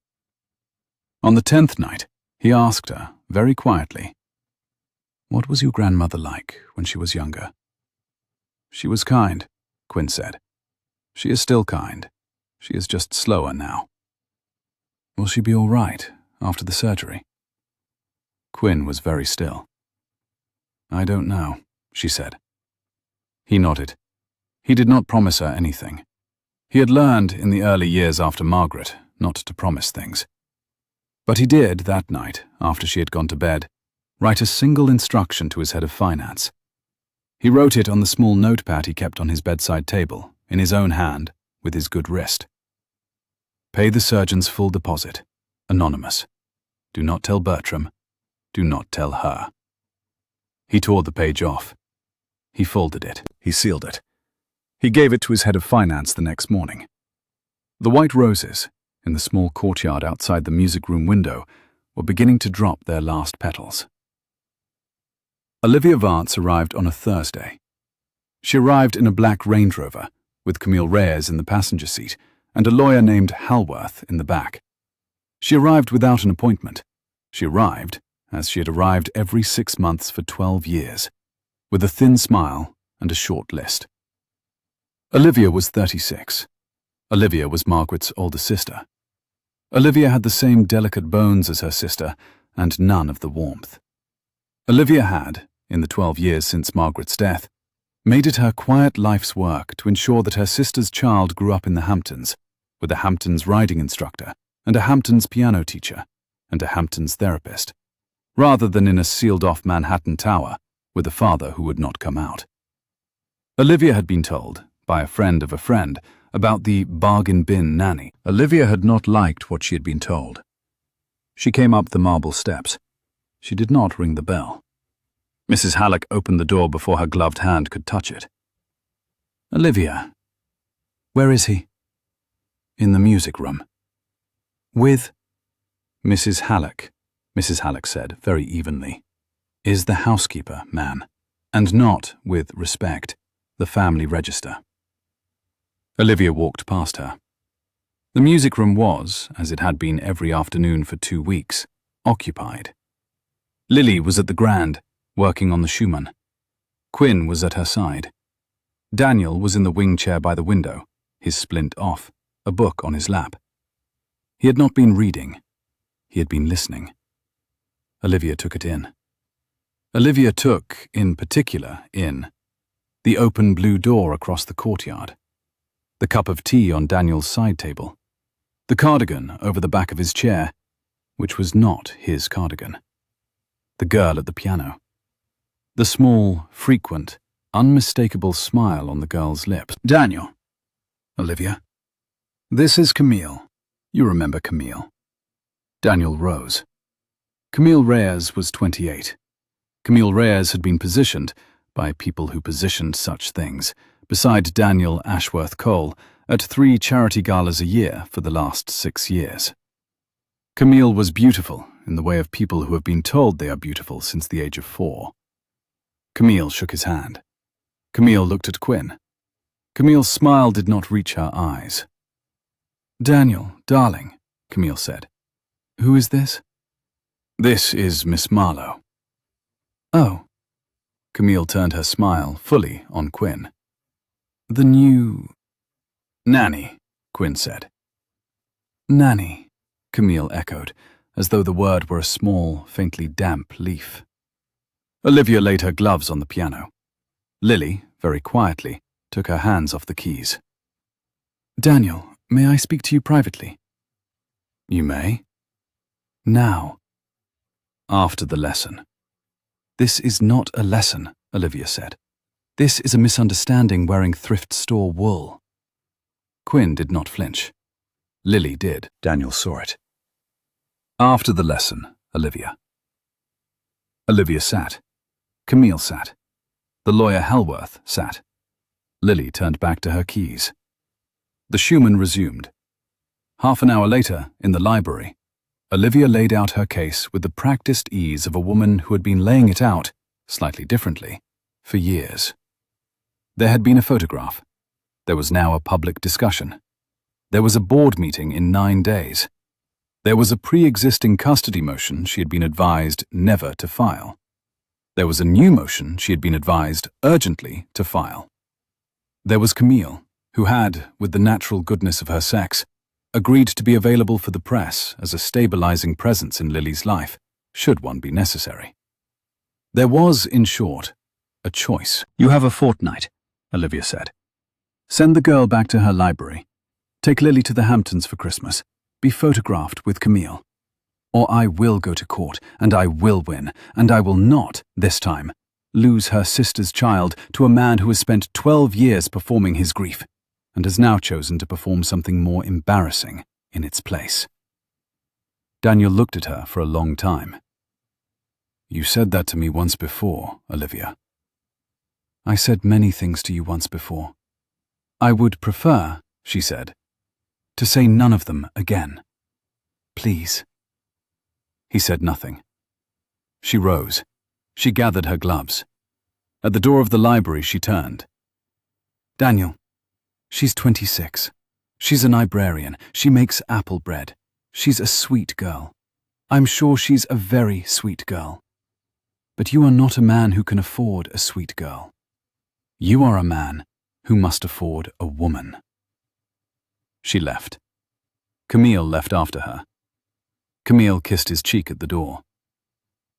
On the 10th night, he asked her, very quietly, "What was your grandmother like when she was younger?" "She was kind," Quinn said. "She is still kind. She is just slower now." "Will she be all right after the surgery?" Quinn was very still. "I don't know," she said. He nodded. He did not promise her anything. He had learned in the early years after Margaret not to promise things. But he did, that night, after she had gone to bed, write a single instruction to his head of finance. He wrote it on the small notepad he kept on his bedside table, in his own hand, with his good wrist. "Pay the surgeon's full deposit. Anonymous. Do not tell Bertram. Do not tell her." He tore the page off. He folded it. He sealed it. He gave it to his head of finance the next morning. The white roses, in the small courtyard outside the music room window, were beginning to drop their last petals. Olivia Vance arrived on a Thursday. She arrived in a black Range Rover, with Camille Reyes in the passenger seat and a lawyer named Halworth in the back. She arrived without an appointment. She arrived, as she had arrived every 6 months for 12 years, with a thin smile and a short list. Olivia was 36. Olivia was Margaret's older sister. Olivia had the same delicate bones as her sister and none of the warmth. Olivia had, in the 12 years since Margaret's death, made it her quiet life's work to ensure that her sister's child grew up in the Hamptons, with a Hamptons riding instructor and a Hamptons piano teacher and a Hamptons therapist, rather than in a sealed-off Manhattan tower with a father who would not come out. Olivia had been told, by a friend of a friend, about the bargain bin nanny. Olivia had not liked what she had been told. She came up the marble steps. She did not ring the bell. Mrs. Halleck opened the door before her gloved hand could touch it. "Olivia." "Where is he?" "In the music room." "With?" "Mrs. Halleck," Mrs. Halleck said very evenly, "is the housekeeper, man, and not, with respect, the family register." Olivia walked past her. The music room was, as it had been every afternoon for 2 weeks, occupied. Lily was at the Grand, working on the Schumann. Quinn was at her side. Daniel was in the wing chair by the window, his splint off, a book on his lap. He had not been reading. He had been listening. Olivia took it in. Olivia took, in particular, in the open blue door across the courtyard, the cup of tea on Daniel's side table, the cardigan over the back of his chair, which was not his cardigan, the girl at the piano, the small, frequent, unmistakable smile on the girl's lips. "Daniel." "Olivia." "This is Camille. You remember Camille." Daniel rose. Camille Reyes was 28. Camille Reyes had been positioned, by people who positioned such things, beside Daniel Ashworth Cole at 3 charity galas a year for the last 6 years. Camille was beautiful in the way of people who have been told they are beautiful since the age of 4. Camille shook his hand. Camille looked at Quinn. Camille's smile did not reach her eyes. "Daniel, darling," Camille said. "Who is this?" "This is Miss Marlowe." "Oh." Camille turned her smile fully on Quinn. "The new—" "Nanny," Quinn said. "Nanny," Camille echoed, as though the word were a small, faintly damp leaf. Olivia laid her gloves on the piano. Lily, very quietly, took her hands off the keys. "Daniel, may I speak to you privately?" "You may." "Now." "After the lesson." "This is not a lesson," Olivia said. "This is a misunderstanding wearing thrift store wool." Quinn did not flinch. Lily did. Daniel saw it. "After the lesson, Olivia." Olivia sat. Camille sat. The lawyer Helworth sat. Lily turned back to her keys. The Schumann resumed. Half an hour later, in the library, Olivia laid out her case with the practiced ease of a woman who had been laying it out, slightly differently, for years. There had been a photograph. There was now a public discussion. There was a board meeting in 9 days. There was a pre-existing custody motion she had been advised never to file. There was a new motion she had been advised urgently to file. There was Camille, who had, with the natural goodness of her sex, agreed to be available for the press as a stabilizing presence in Lily's life, should one be necessary. There was, in short, a choice. "You have a fortnight," Olivia said. "Send the girl back to her library. Take Lily to the Hamptons for Christmas. Be photographed with Camille. Or I will go to court, and I will win, and I will not, this time, lose her sister's child to a man who has spent 12 years performing his grief, and has now chosen to perform something more embarrassing in its place." Daniel looked at her for a long time. "You said that to me once before, Olivia." "I said many things to you once before. I would prefer," she said, "to say none of them again. Please." He said nothing. She rose. She gathered her gloves. At the door of the library she turned. "Daniel, she's 26. She's a librarian. She makes apple bread. She's a sweet girl. I'm sure she's a very sweet girl. But you are not a man who can afford a sweet girl. You are a man who must afford a woman." She left. Camille left after her. Camille kissed his cheek at the door.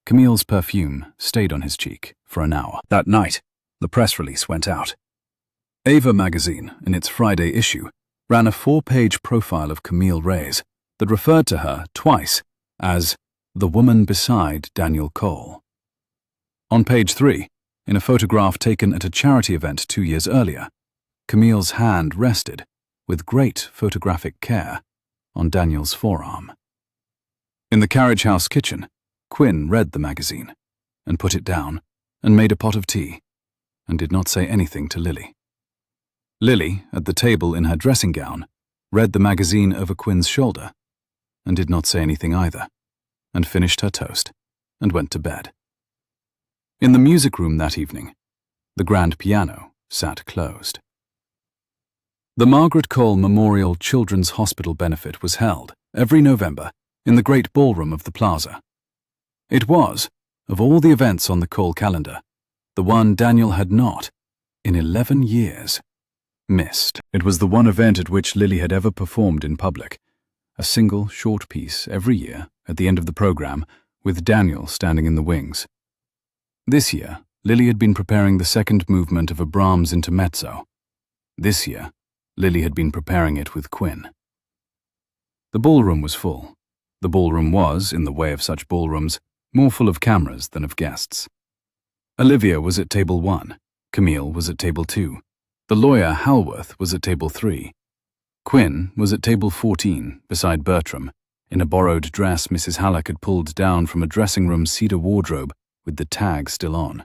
Camille's perfume stayed on his cheek for an hour. That night, the press release went out. Ava magazine, in its Friday issue, ran a 4-page profile of Camille Reyes that referred to her twice as the woman beside Daniel Cole. On page 3, in a photograph taken at a charity event 2 years earlier, Camille's hand rested, with great photographic care, on Daniel's forearm. In the carriage house kitchen, Quinn read the magazine, and put it down, and made a pot of tea, and did not say anything to Lily. Lily, at the table in her dressing gown, read the magazine over Quinn's shoulder, and did not say anything either, and finished her toast, and went to bed. In the music room that evening, the grand piano sat closed. The Margaret Cole Memorial Children's Hospital benefit was held, every November, in the great ballroom of the plaza. It was, of all the events on the Cole calendar, the one Daniel had not, in 11 years, missed. It was the one event at which Lily had ever performed in public, a single short piece every year at the end of the program, with Daniel standing in the wings. This year, Lily had been preparing the second movement of a Brahms intermezzo. This year, Lily had been preparing it with Quinn. The ballroom was full. The ballroom was, in the way of such ballrooms, more full of cameras than of guests. Olivia was at table 1, Camille was at table 2, the lawyer Halworth was at table 3. Quinn was at table 14, beside Bertram, in a borrowed dress Mrs. Halleck had pulled down from a dressing-room cedar wardrobe with the tag still on.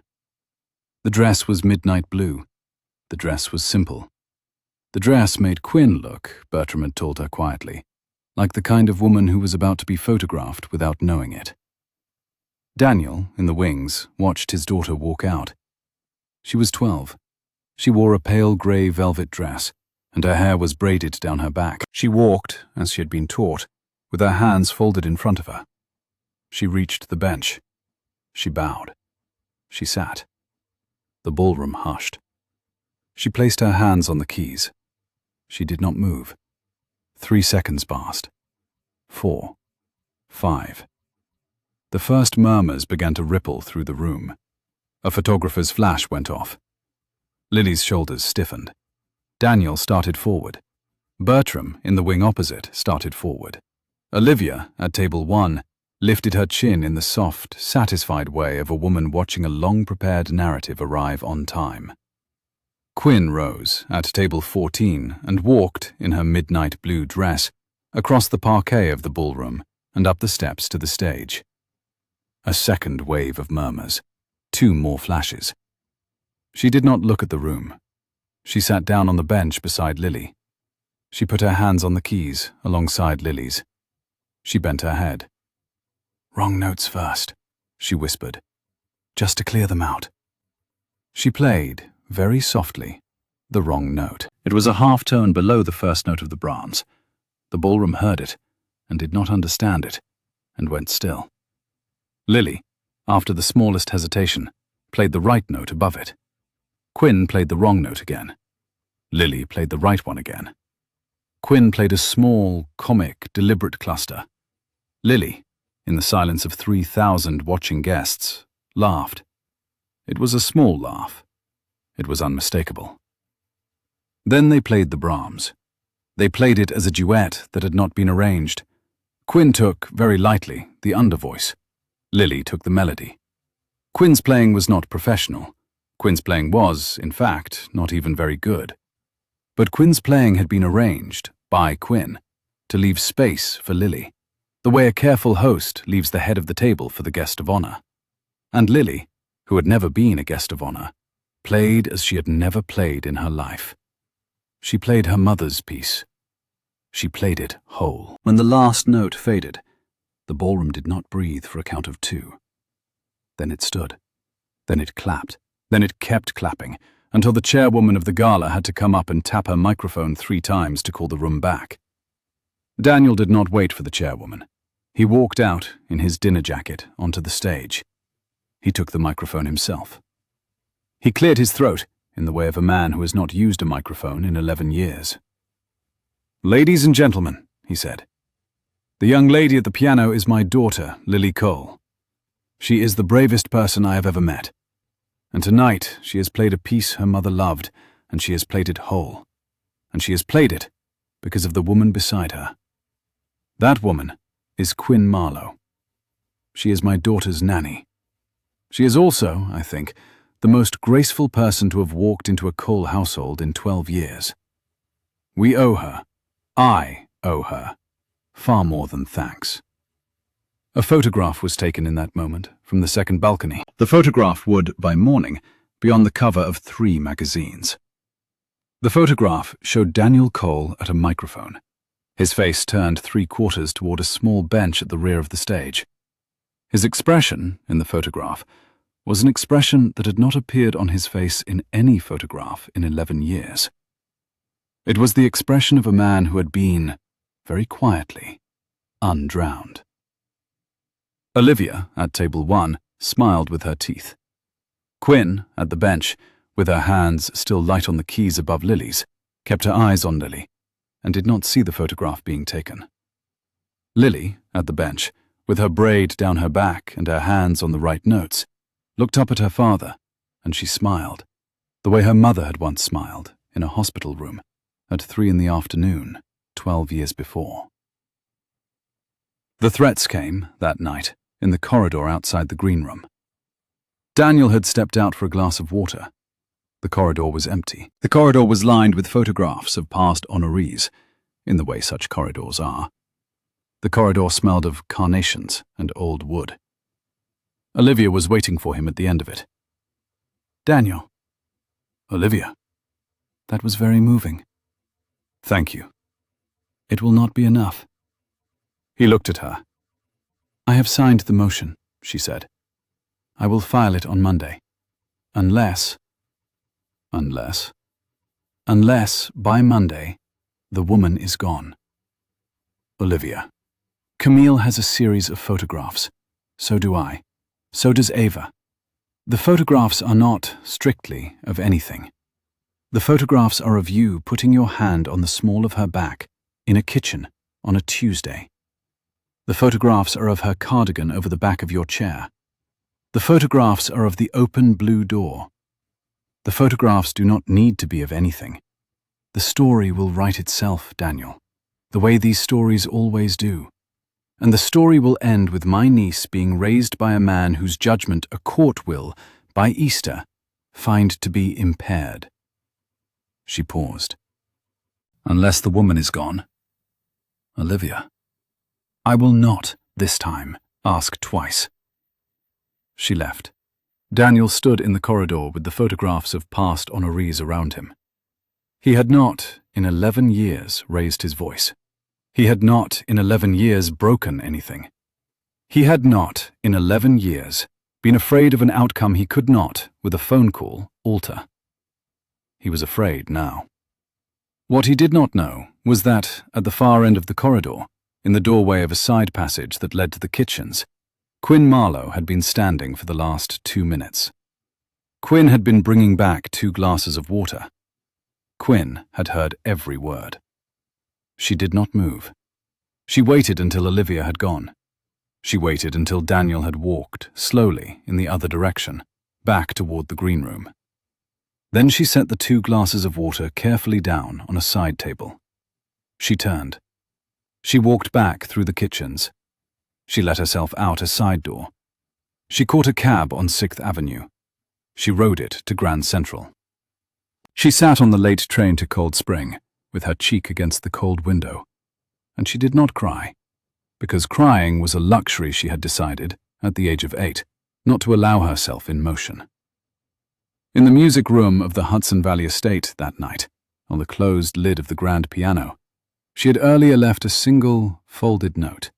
The dress was midnight blue. The dress was simple. The dress made Quinn look, Bertram had told her quietly, like the kind of woman who was about to be photographed without knowing it. Daniel, in the wings, watched his daughter walk out. She was 12. She wore a pale grey velvet dress, and her hair was braided down her back. She walked, as she had been taught, with her hands folded in front of her. She reached the bench. She bowed. She sat. The ballroom hushed. She placed her hands on the keys. She did not move. 3 seconds passed. 4. 5. The first murmurs began to ripple through the room. A photographer's flash went off. Lily's shoulders stiffened. Daniel started forward. Bertram, in the wing opposite, started forward. Olivia, at table 1, lifted her chin in the soft, satisfied way of a woman watching a long-prepared narrative arrive on time. Quinn rose, at table 14, and walked, in her midnight blue dress, across the parquet of the ballroom and up the steps to the stage. A second wave of murmurs. 2 more flashes. She did not look at the room. She sat down on the bench beside Lily. She put her hands on the keys, alongside Lily's. She bent her head. "Wrong notes first," she whispered, "just to clear them out." She played, very softly, the wrong note. It was a half-tone below the first note of the Brahms. The ballroom heard it, and did not understand it, and went still. Lily, after the smallest hesitation, played the right note above it. Quinn played the wrong note again. Lily played the right one again. Quinn played a small, comic, deliberate cluster. Lily, in the silence of 3,000 watching guests, laughed. It was a small laugh. It was unmistakable. Then they played the Brahms. They played it as a duet that had not been arranged. Quinn took, very lightly, the undervoice. Lily took the melody. Quinn's playing was not professional. Quinn's playing was, in fact, not even very good. But Quinn's playing had been arranged, by Quinn, to leave space for Lily, the way a careful host leaves the head of the table for the guest of honor. And Lily, who had never been a guest of honor, played as she had never played in her life. She played her mother's piece. She played it whole. When the last note faded, the ballroom did not breathe for a count of 2. Then it stood. Then it clapped. Then it kept clapping, until the chairwoman of the gala had to come up and tap her microphone 3 times to call the room back. Daniel did not wait for the chairwoman. He walked out, in his dinner jacket, onto the stage. He took the microphone himself. He cleared his throat, in the way of a man who has not used a microphone in 11 years. "Ladies and gentlemen," he said, "the young lady at the piano is my daughter, Lily Cole. She is the bravest person I have ever met. And tonight she has played a piece her mother loved, and she has played it whole. And she has played it because of the woman beside her. That woman is Quinn Marlowe. She is my daughter's nanny. She is also, I think, the most graceful person to have walked into a Cole household in 12 years. We owe her, I owe her, far more than thanks." A photograph was taken in that moment from the second balcony. The photograph would, by morning, be on the cover of 3 magazines. The photograph showed Daniel Cole at a microphone, his face turned 3/4 toward a small bench at the rear of the stage. His expression, in the photograph, was an expression that had not appeared on his face in any photograph in 11 years. It was the expression of a man who had been, very quietly, undrowned. Olivia, at table 1, smiled with her teeth. Quinn, at the bench, with her hands still light on the keys above Lily's, kept her eyes on Lily, and did not see the photograph being taken. Lily, at the bench, with her braid down her back and her hands on the right notes, looked up at her father, and she smiled, the way her mother had once smiled, in a hospital room, at 3 in the afternoon, 12 years before. The threats came, that night, in the corridor outside the green room. Daniel had stepped out for a glass of water. The corridor was empty. The corridor was lined with photographs of past honorees, in the way such corridors are. The corridor smelled of carnations and old wood. Olivia was waiting for him at the end of it. "Daniel." "Olivia." "That was very moving." "Thank you." "It will not be enough." He looked at her. "I have signed the motion," she said. "I will file it on Monday. Unless, by Monday, the woman is gone." "Olivia." "Camille has a series of photographs. So do I. So does Ava. The photographs are not, strictly, of anything. The photographs are of you putting your hand on the small of her back, in a kitchen, on a Tuesday. The photographs are of her cardigan over the back of your chair. The photographs are of the open blue door. The photographs do not need to be of anything. The story will write itself, Daniel, the way these stories always do. And the story will end with my niece being raised by a man whose judgment a court will, by Easter, find to be impaired. She paused. Unless the woman is gone. Olivia. I will not, this time, ask twice. She left. Daniel stood in the corridor with the photographs of past honorees around him. He had not, in 11 years, raised his voice. He had not, in 11 years, broken anything. He had not, in 11 years, been afraid of an outcome he could not, with a phone call, alter. He was afraid now. What he did not know was that, at the far end of the corridor, in the doorway of a side passage that led to the kitchens, Quinn Marlowe had been standing for the last 2 minutes. Quinn had been bringing back 2 glasses of water. Quinn had heard every word. She did not move. She waited until Olivia had gone. She waited until Daniel had walked, slowly, in the other direction, back toward the green room. Then she set the 2 glasses of water carefully down on a side table. She turned. She walked back through the kitchens. She let herself out a side door. She caught a cab on 6th Avenue. She rode it to Grand Central. She sat on the late train to Cold Spring, with her cheek against the cold window, and she did not cry, because crying was a luxury she had decided, at the age of 8, not to allow herself in motion. In the music room of the Hudson Valley estate that night, on the closed lid of the grand piano, she had earlier left a single, folded note.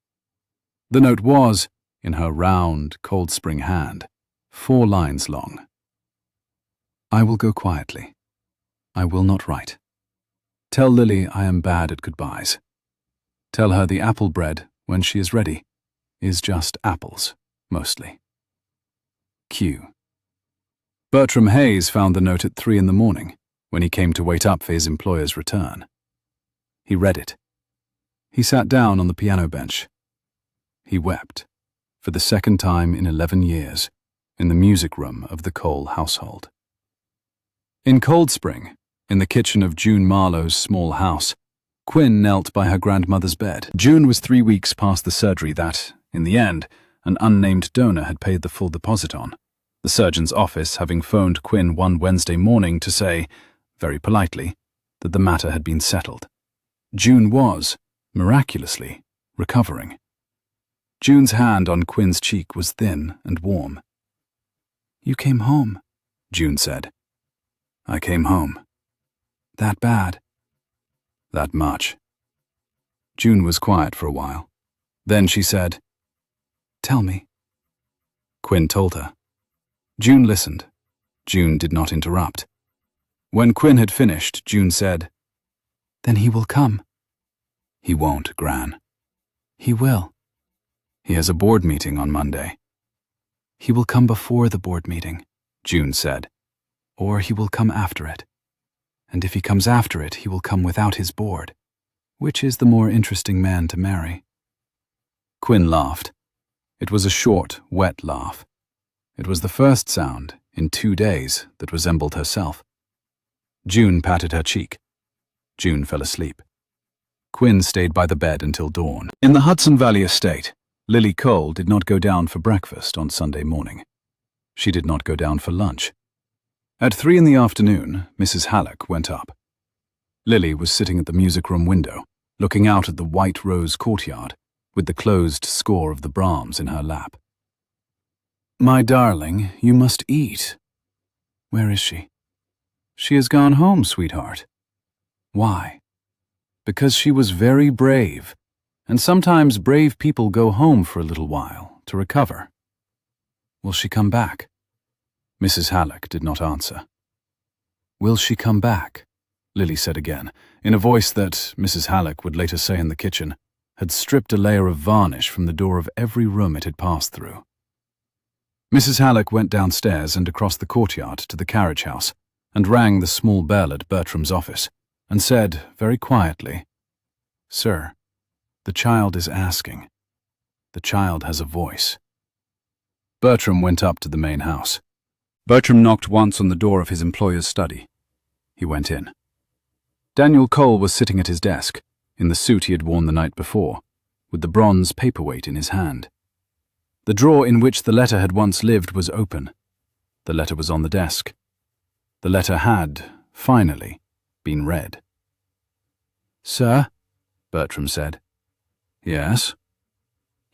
The note was, in her round, Cold Spring hand, 4 lines long. I will go quietly. I will not write. Tell Lily I am bad at goodbyes. Tell her the apple bread, when she is ready, is just apples, mostly. Q. Bertram Hayes found the note at 3 in the morning, when he came to wait up for his employer's return. He read it. He sat down on the piano bench. He wept, for the second time in 11 years, in the music room of the Cole household. In Cold Spring, in the kitchen of June Marlowe's small house, Quinn knelt by her grandmother's bed. June was 3 weeks past the surgery that, in the end, an unnamed donor had paid the full deposit on, the surgeon's office having phoned Quinn one Wednesday morning to say, very politely, that the matter had been settled. June was, miraculously, recovering. June's hand on Quinn's cheek was thin and warm. You came home, June said. I came home. That bad? That much. June was quiet for a while. Then she said, Tell me. Quinn told her. June listened. June did not interrupt. When Quinn had finished, June said, Then he will come. He won't, Gran. He will. He has a board meeting on Monday. He will come before the board meeting, June said, or he will come after it. And if he comes after it, he will come without his board. Which is the more interesting man to marry? Quinn laughed. It was a short, wet laugh. It was the first sound, in 2 days, that resembled herself. June patted her cheek. June fell asleep. Quinn stayed by the bed until dawn. In the Hudson Valley estate, Lily Cole did not go down for breakfast on Sunday morning. She did not go down for lunch. At 3 in the afternoon, Mrs. Halleck went up. Lily was sitting at the music room window, looking out at the white rose courtyard, with the closed score of the Brahms in her lap. My darling, you must eat. Where is she? She has gone home, sweetheart. Why? Because she was very brave, and sometimes brave people go home for a little while to recover. Will she come back? Mrs. Halleck did not answer. Will she come back? Lily said again, in a voice that, Mrs. Halleck would later say in the kitchen, had stripped a layer of varnish from the door of every room it had passed through. Mrs. Halleck went downstairs and across the courtyard to the carriage house, and rang the small bell at Bertram's office, and said, very quietly, Sir, the child is asking. The child has a voice. Bertram went up to the main house. Bertram knocked once on the door of his employer's study. He went in. Daniel Cole was sitting at his desk, in the suit he had worn the night before, with the bronze paperweight in his hand. The drawer in which the letter had once lived was open. The letter was on the desk. The letter had, finally, been read. "Sir," Bertram said. "Yes?"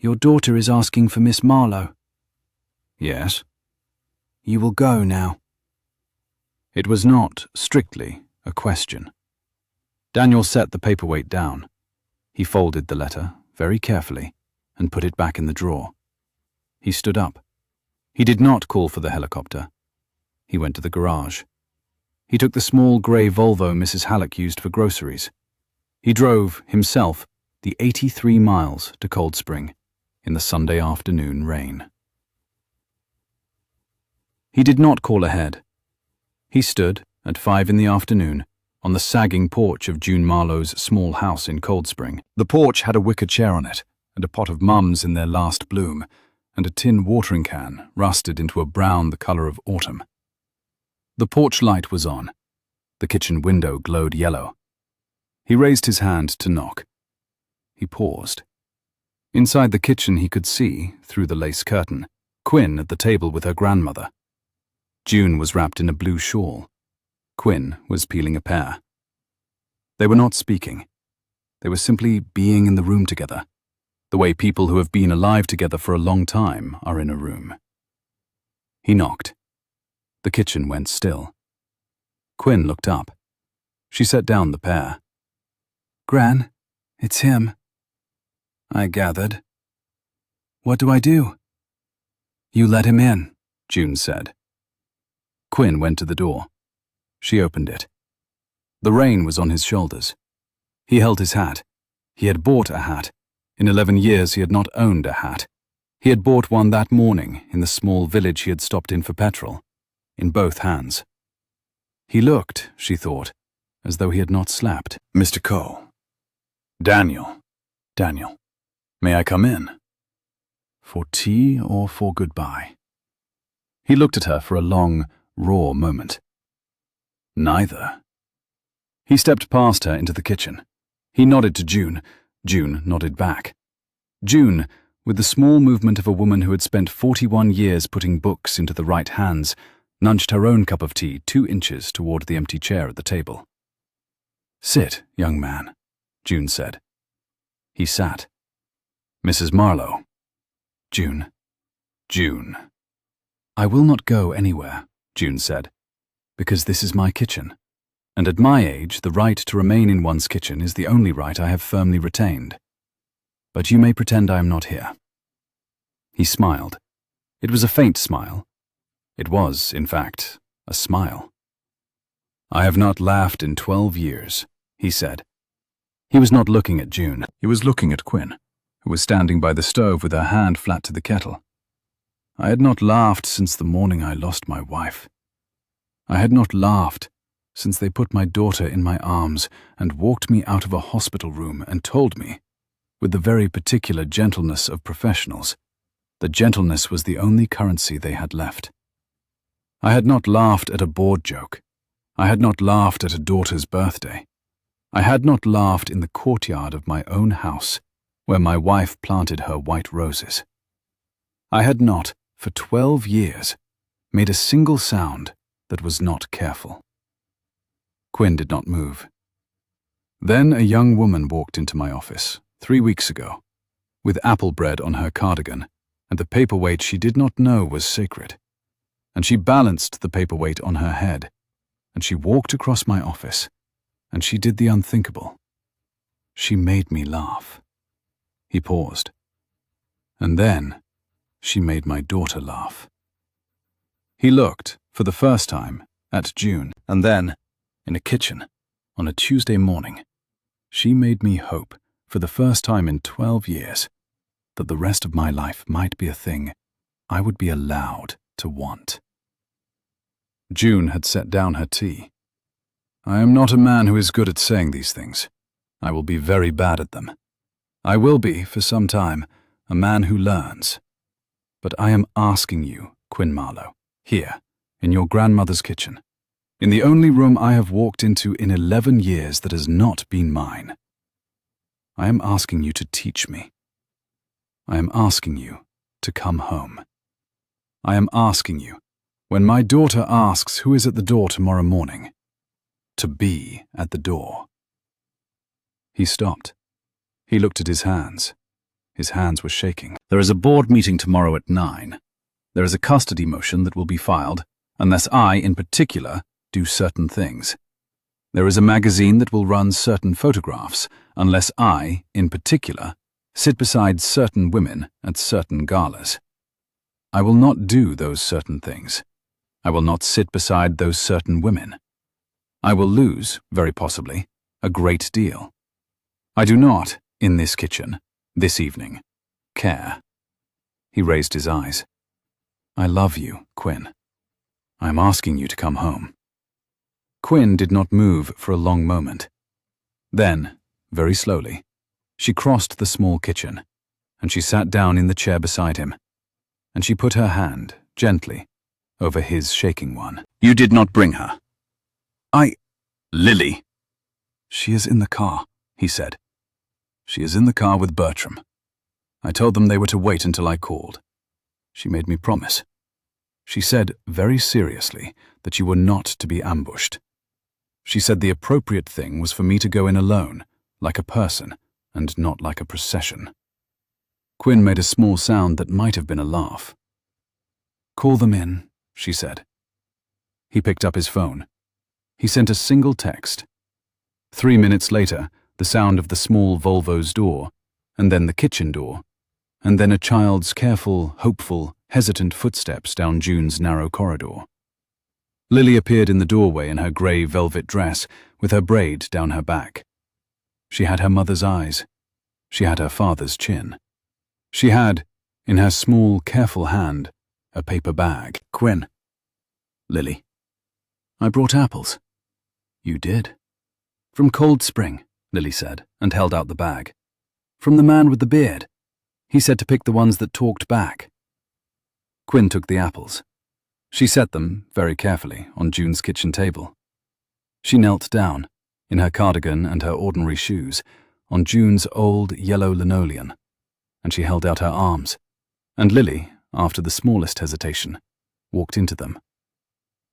"Your daughter is asking for Miss Marlowe." "Yes?" "You will go now." It was not, strictly, a question. Daniel set the paperweight down. He folded the letter, very carefully, and put it back in the drawer. He stood up. He did not call for the helicopter. He went to the garage. He took the small grey Volvo Mrs. Halleck used for groceries. He drove, himself, the 83 miles to Cold Spring in the Sunday afternoon rain. He did not call ahead. He stood, at 5 in the afternoon, on the sagging porch of June Marlowe's small house in Cold Spring. The porch had a wicker chair on it, and a pot of mums in their last bloom, and a tin watering can rusted into a brown the colour of autumn. The porch light was on. The kitchen window glowed yellow. He raised his hand to knock. He paused. Inside the kitchen he could see, through the lace curtain, Quinn at the table with her grandmother. June was wrapped in a blue shawl. Quinn was peeling a pear. They were not speaking. They were simply being in the room together, the way people who have been alive together for a long time are in a room. He knocked. The kitchen went still. Quinn looked up. She set down the pear. "Gran, it's him." "I gathered." "What do I do?" "You let him in," June said. Quinn went to the door. She opened it. The rain was on his shoulders. He held his hat. He had bought a hat. In 11 years he had not owned a hat. He had bought one that morning in the small village he had stopped in for petrol, in both hands. He looked, she thought, as though he had not slept. "Mr. Cole." "Daniel. Daniel. May I come in?" "For tea or for goodbye?" He looked at her for a long, raw moment. "Neither." He stepped past her into the kitchen. He nodded to June. June nodded back. June, with the small movement of a woman who had spent 41 years putting books into the right hands, nudged her own cup of tea 2 inches toward the empty chair at the table. "Sit, young man," June said. He sat. "Mrs. Marlowe." "June. June." "I will not go anywhere," June said, "because this is my kitchen. And at my age, the right to remain in one's kitchen is the only right I have firmly retained. But you may pretend I am not here." He smiled. It was a faint smile. It was, in fact, a smile. "I have not laughed in 12 years, he said. He was not looking at June. He was looking at Quinn, who was standing by the stove with her hand flat to the kettle. "I had not laughed since the morning I lost my wife. I had not laughed since they put my daughter in my arms and walked me out of a hospital room and told me, with the very particular gentleness of professionals, that gentleness was the only currency they had left. I had not laughed at a board joke. I had not laughed at a daughter's birthday. I had not laughed in the courtyard of my own house, where my wife planted her white roses. I had not, for 12 years, made a single sound that was not careful." Quinn did not move. Then a young woman walked into my office, 3 weeks ago, with apple bread on her cardigan, and the paperweight she did not know was sacred. And she balanced the paperweight on her head, and she walked across my office, and she did the unthinkable. She made me laugh. He paused. And then she made my daughter laugh. He looked, for the first time, at June, and then, in a kitchen, on a Tuesday morning, she made me hope, for the first time in 12 years, that the rest of my life might be a thing I would be allowed to want. June had set down her tea. "I am not a man who is good at saying these things. I will be very bad at them. I will be for some time, a man who learns. But I am asking you, Quinn Marlowe, here, in your grandmother's kitchen, in the only room I have walked into in 11 years that has not been mine. I am asking you to teach me. I am asking you to come home. I am asking you, when my daughter asks who is at the door tomorrow morning, to be at the door. He stopped. He looked at his hands. His hands were shaking. There is a board meeting tomorrow at 9. There is a custody motion that will be filed, unless I, in particular, do certain things. There is a magazine that will run certain photographs, unless I, in particular, sit beside certain women at certain galas. I will not do those certain things. I will not sit beside those certain women. I will lose, very possibly, a great deal. I do not, in this kitchen, this evening, care. He raised his eyes. I love you, Quinn. I am asking you to come home. Quinn did not move for a long moment. Then, very slowly, she crossed the small kitchen, and she sat down in the chair beside him, and she put her hand, gently, over his shaking one. You did not bring her. Lily. She is in the car, he said. She is in the car with Bertram. I told them they were to wait until I called. She made me promise. She said, very seriously, that you were not to be ambushed. She said the appropriate thing was for me to go in alone, like a person, and not like a procession. Quinn made a small sound that might have been a laugh. Call them in, she said. He picked up his phone. He sent a single text. 3 minutes later, the sound of the small Volvo's door, and then the kitchen door, and then a child's careful, hopeful, hesitant footsteps down June's narrow corridor. Lily appeared in the doorway in her grey velvet dress, with her braid down her back. She had her mother's eyes. She had her father's chin. She had, in her small, careful hand, a paper bag. Quinn. Lily. I brought apples. You did. From Cold Spring, Lily said, and held out the bag. From the man with the beard. He said to pick the ones that talked back. Quinn took the apples. She set them, very carefully, on June's kitchen table. She knelt down, in her cardigan and her ordinary shoes, on June's old yellow linoleum, and she held out her arms, and Lily, after the smallest hesitation, walked into them.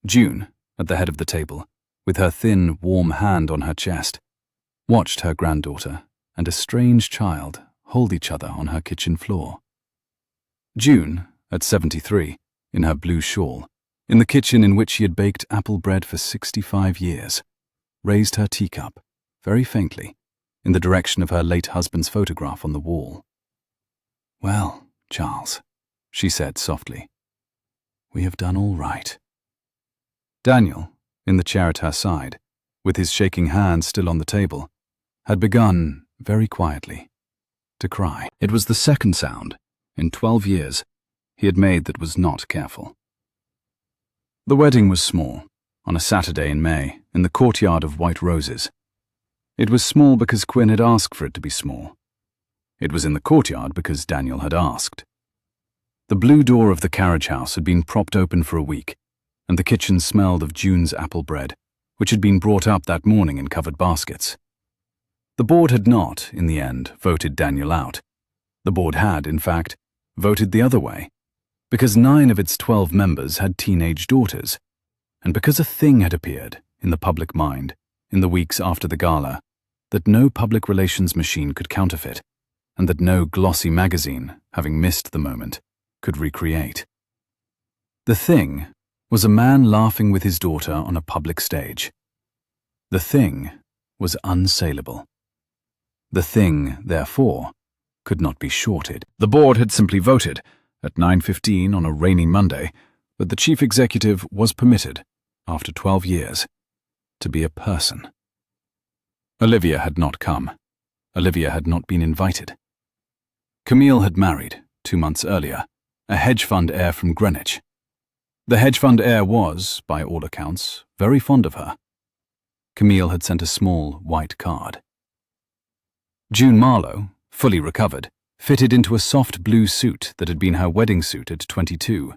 June, at the head of the table, with her thin, warm hand on her chest, watched her granddaughter and a strange child hold each other on her kitchen floor. June, at 73, in her blue shawl, in the kitchen in which she had baked apple bread for 65 years, raised her teacup, very faintly, in the direction of her late husband's photograph on the wall. Well, Charles, she said softly, we have done all right. Daniel, in the chair at her side, with his shaking hand still on the table, had begun, very quietly, to cry. It was the second sound, in 12 years, he had made that was not careful. The wedding was small, on a Saturday in May, in the courtyard of White Roses. It was small because Quinn had asked for it to be small. It was in the courtyard because Daniel had asked. The blue door of the carriage house had been propped open for a week, and the kitchen smelled of June's apple bread, which had been brought up that morning in covered baskets. The board had not, in the end, voted Daniel out. The board had, in fact, voted the other way, because 9 of its 12 members had teenage daughters, and because a thing had appeared, in the public mind, in the weeks after the gala, that no public relations machine could counterfeit, and that no glossy magazine, having missed the moment, could recreate. The thing was a man laughing with his daughter on a public stage. The thing was unsaleable. The thing, therefore, could not be shorted. The board had simply voted, at 9:15 on a rainy Monday, that the chief executive was permitted, after 12 years, to be a person. Olivia had not come. Olivia had not been invited. Camille had married, 2 months earlier, a hedge fund heir from Greenwich. The hedge fund heir was, by all accounts, very fond of her. Camille had sent a small, white card. June Marlowe, fully recovered, fitted into a soft blue suit that had been her wedding suit at 22,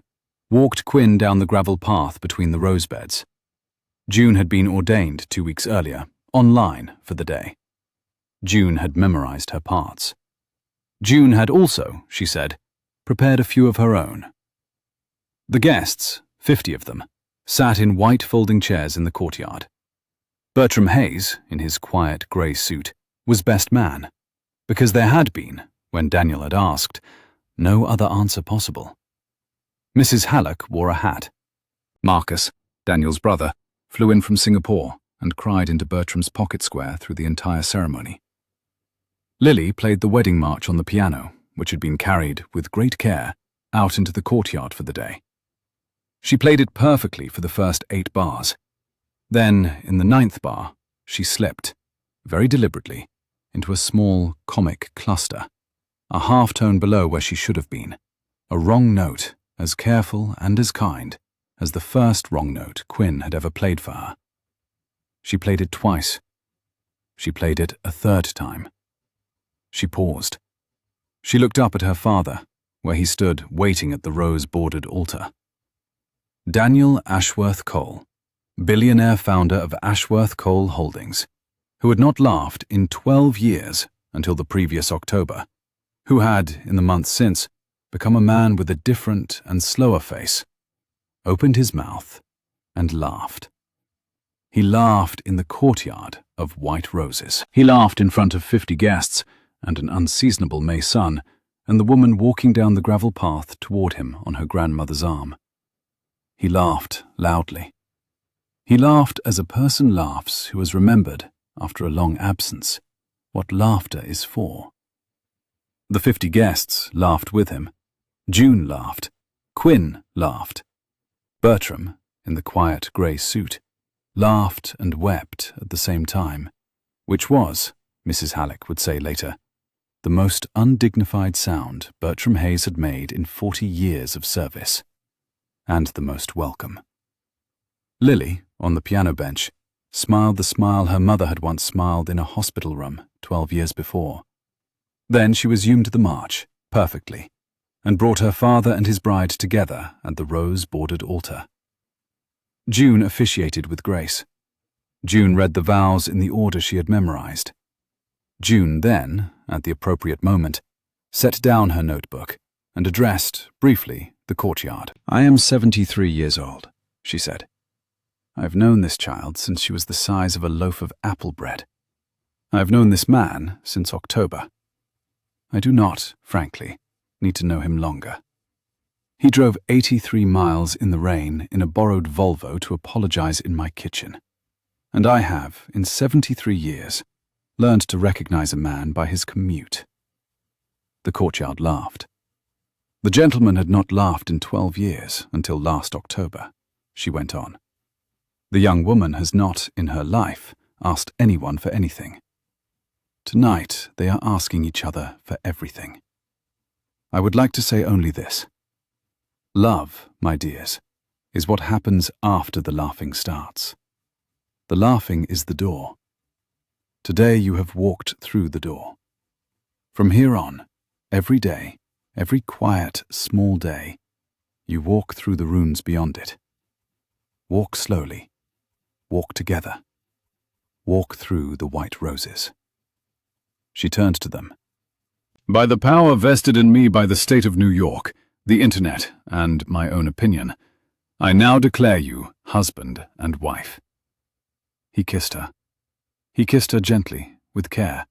walked Quinn down the gravel path between the rose beds. June had been ordained 2 weeks earlier, online for the day. June had memorized her parts. June had also, she said, prepared a few of her own. The guests, 50 of them, sat in white folding chairs in the courtyard. Bertram Hayes, in his quiet grey suit, was best man, because there had been, when Daniel had asked, no other answer possible. Mrs. Halleck wore a hat. Marcus, Daniel's brother, flew in from Singapore and cried into Bertram's pocket square through the entire ceremony. Lily played the wedding march on the piano, which had been carried, with great care, out into the courtyard for the day. She played it perfectly for the first 8 bars. Then, in the 9th bar, she slipped, very deliberately, into a small comic cluster, a half-tone below where she should have been, a wrong note, as careful and as kind as the first wrong note Quinn had ever played for her. She played it twice. She played it a 3rd time. She paused. She looked up at her father, where he stood waiting at the rose-bordered altar. Daniel Ashworth Cole, billionaire founder of Ashworth Cole Holdings, who had not laughed in 12 years until the previous October, who had, in the months since, become a man with a different and slower face, opened his mouth and laughed. He laughed in the courtyard of white roses. He laughed in front of 50 guests and an unseasonable May sun, and the woman walking down the gravel path toward him on her grandmother's arm. He laughed loudly. He laughed as a person laughs who has remembered, after a long absence, what laughter is for. The 50 guests laughed with him. June laughed. Quinn laughed. Bertram, in the quiet grey suit, laughed and wept at the same time, which was, Mrs. Halleck would say later, the most undignified sound Bertram Hayes had made in 40 years of service, and the most welcome. Lily, on the piano bench, smiled the smile her mother had once smiled in a hospital room 12 years before. Then she resumed the march, perfectly, and brought her father and his bride together at the rose-bordered altar. June officiated with grace. June read the vows in the order she had memorized. June then, at the appropriate moment, set down her notebook and addressed, briefly, the courtyard. "I am 73 years old," she said. "I have known this child since she was the size of a loaf of apple bread. I have known this man since October. I do not, frankly, need to know him longer. He drove 83 miles in the rain in a borrowed Volvo to apologize in my kitchen. And I have, in 73 years, learned to recognize a man by his commute." The courtyard laughed. The gentleman had not laughed in 12 years until last October, she went on. The young woman has not, in her life, asked anyone for anything. Tonight they are asking each other for everything. I would like to say only this. Love, my dears, is what happens after the laughing starts. The laughing is the door. Today you have walked through the door. From here on, every day, every quiet, small day, you walk through the runes beyond it. Walk slowly. Walk together. Walk through the white roses. She turned to them. "By the power vested in me by the state of New York, the internet, and my own opinion, I now declare you husband and wife." He kissed her. He kissed her gently, with care,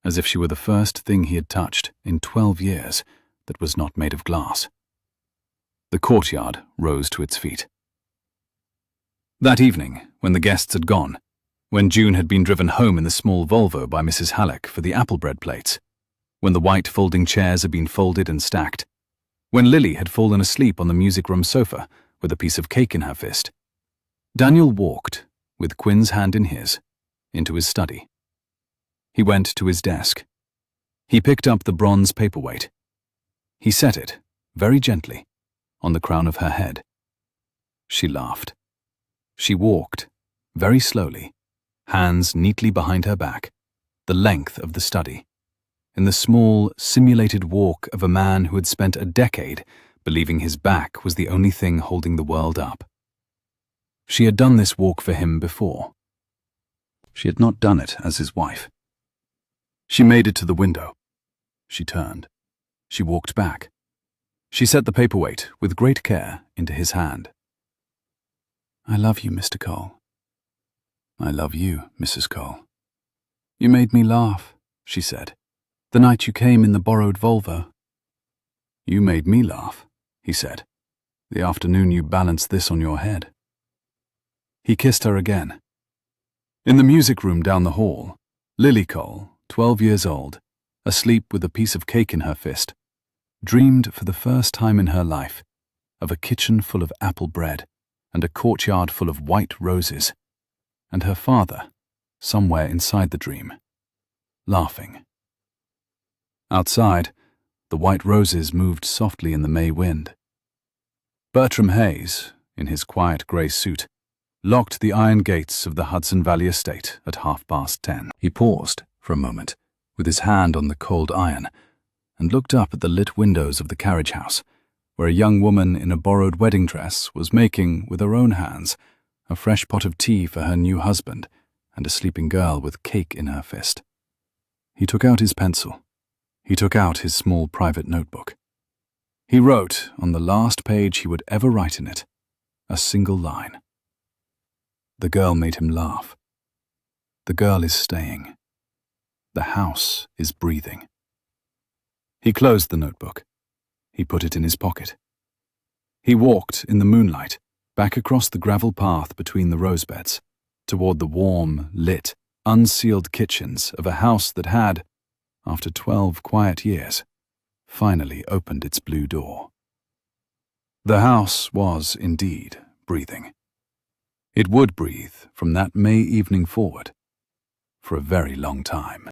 as if she were the first thing he had touched in 12 years that was not made of glass. The courtyard rose to its feet. That evening, when the guests had gone, when June had been driven home in the small Volvo by Mrs. Halleck for the apple bread plates, when the white folding chairs had been folded and stacked, when Lily had fallen asleep on the music room sofa with a piece of cake in her fist, Daniel walked, with Quinn's hand in his, into his study. He went to his desk. He picked up the bronze paperweight. He set it, very gently, on the crown of her head. She laughed. She walked, very slowly, hands neatly behind her back, the length of the study, in the small, simulated walk of a man who had spent a decade believing his back was the only thing holding the world up. She had done this walk for him before. She had not done it as his wife. She made it to the window. She turned. She walked back. She set the paperweight with great care into his hand. "I love you, Mr. Cole." "I love you, Mrs. Cole." "You made me laugh," she said, "the night you came in the borrowed Volvo." "You made me laugh," he said, "the afternoon you balanced this on your head." He kissed her again. In the music room down the hall, Lily Cole, 12 years old, asleep with a piece of cake in her fist, dreamed for the first time in her life of a kitchen full of apple bread and a courtyard full of white roses, and her father, somewhere inside the dream, laughing. Outside, the white roses moved softly in the May wind. Bertram Hayes, in his quiet grey suit, locked the iron gates of the Hudson Valley estate at 10:30. He paused for a moment, with his hand on the cold iron, and looked up at the lit windows of the carriage house, where a young woman in a borrowed wedding dress was making, with her own hands, a fresh pot of tea for her new husband and a sleeping girl with cake in her fist. He took out his pencil. He took out his small private notebook. He wrote, on the last page he would ever write in it, a single line. The girl made him laugh. The girl is staying. The house is breathing. He closed the notebook. He put it in his pocket. He walked in the moonlight back across the gravel path between the rosebeds, toward the warm, lit, unsealed kitchens of a house that had, after 12 quiet years, finally opened its blue door. The house was indeed breathing. It would breathe from that May evening forward, for a very long time.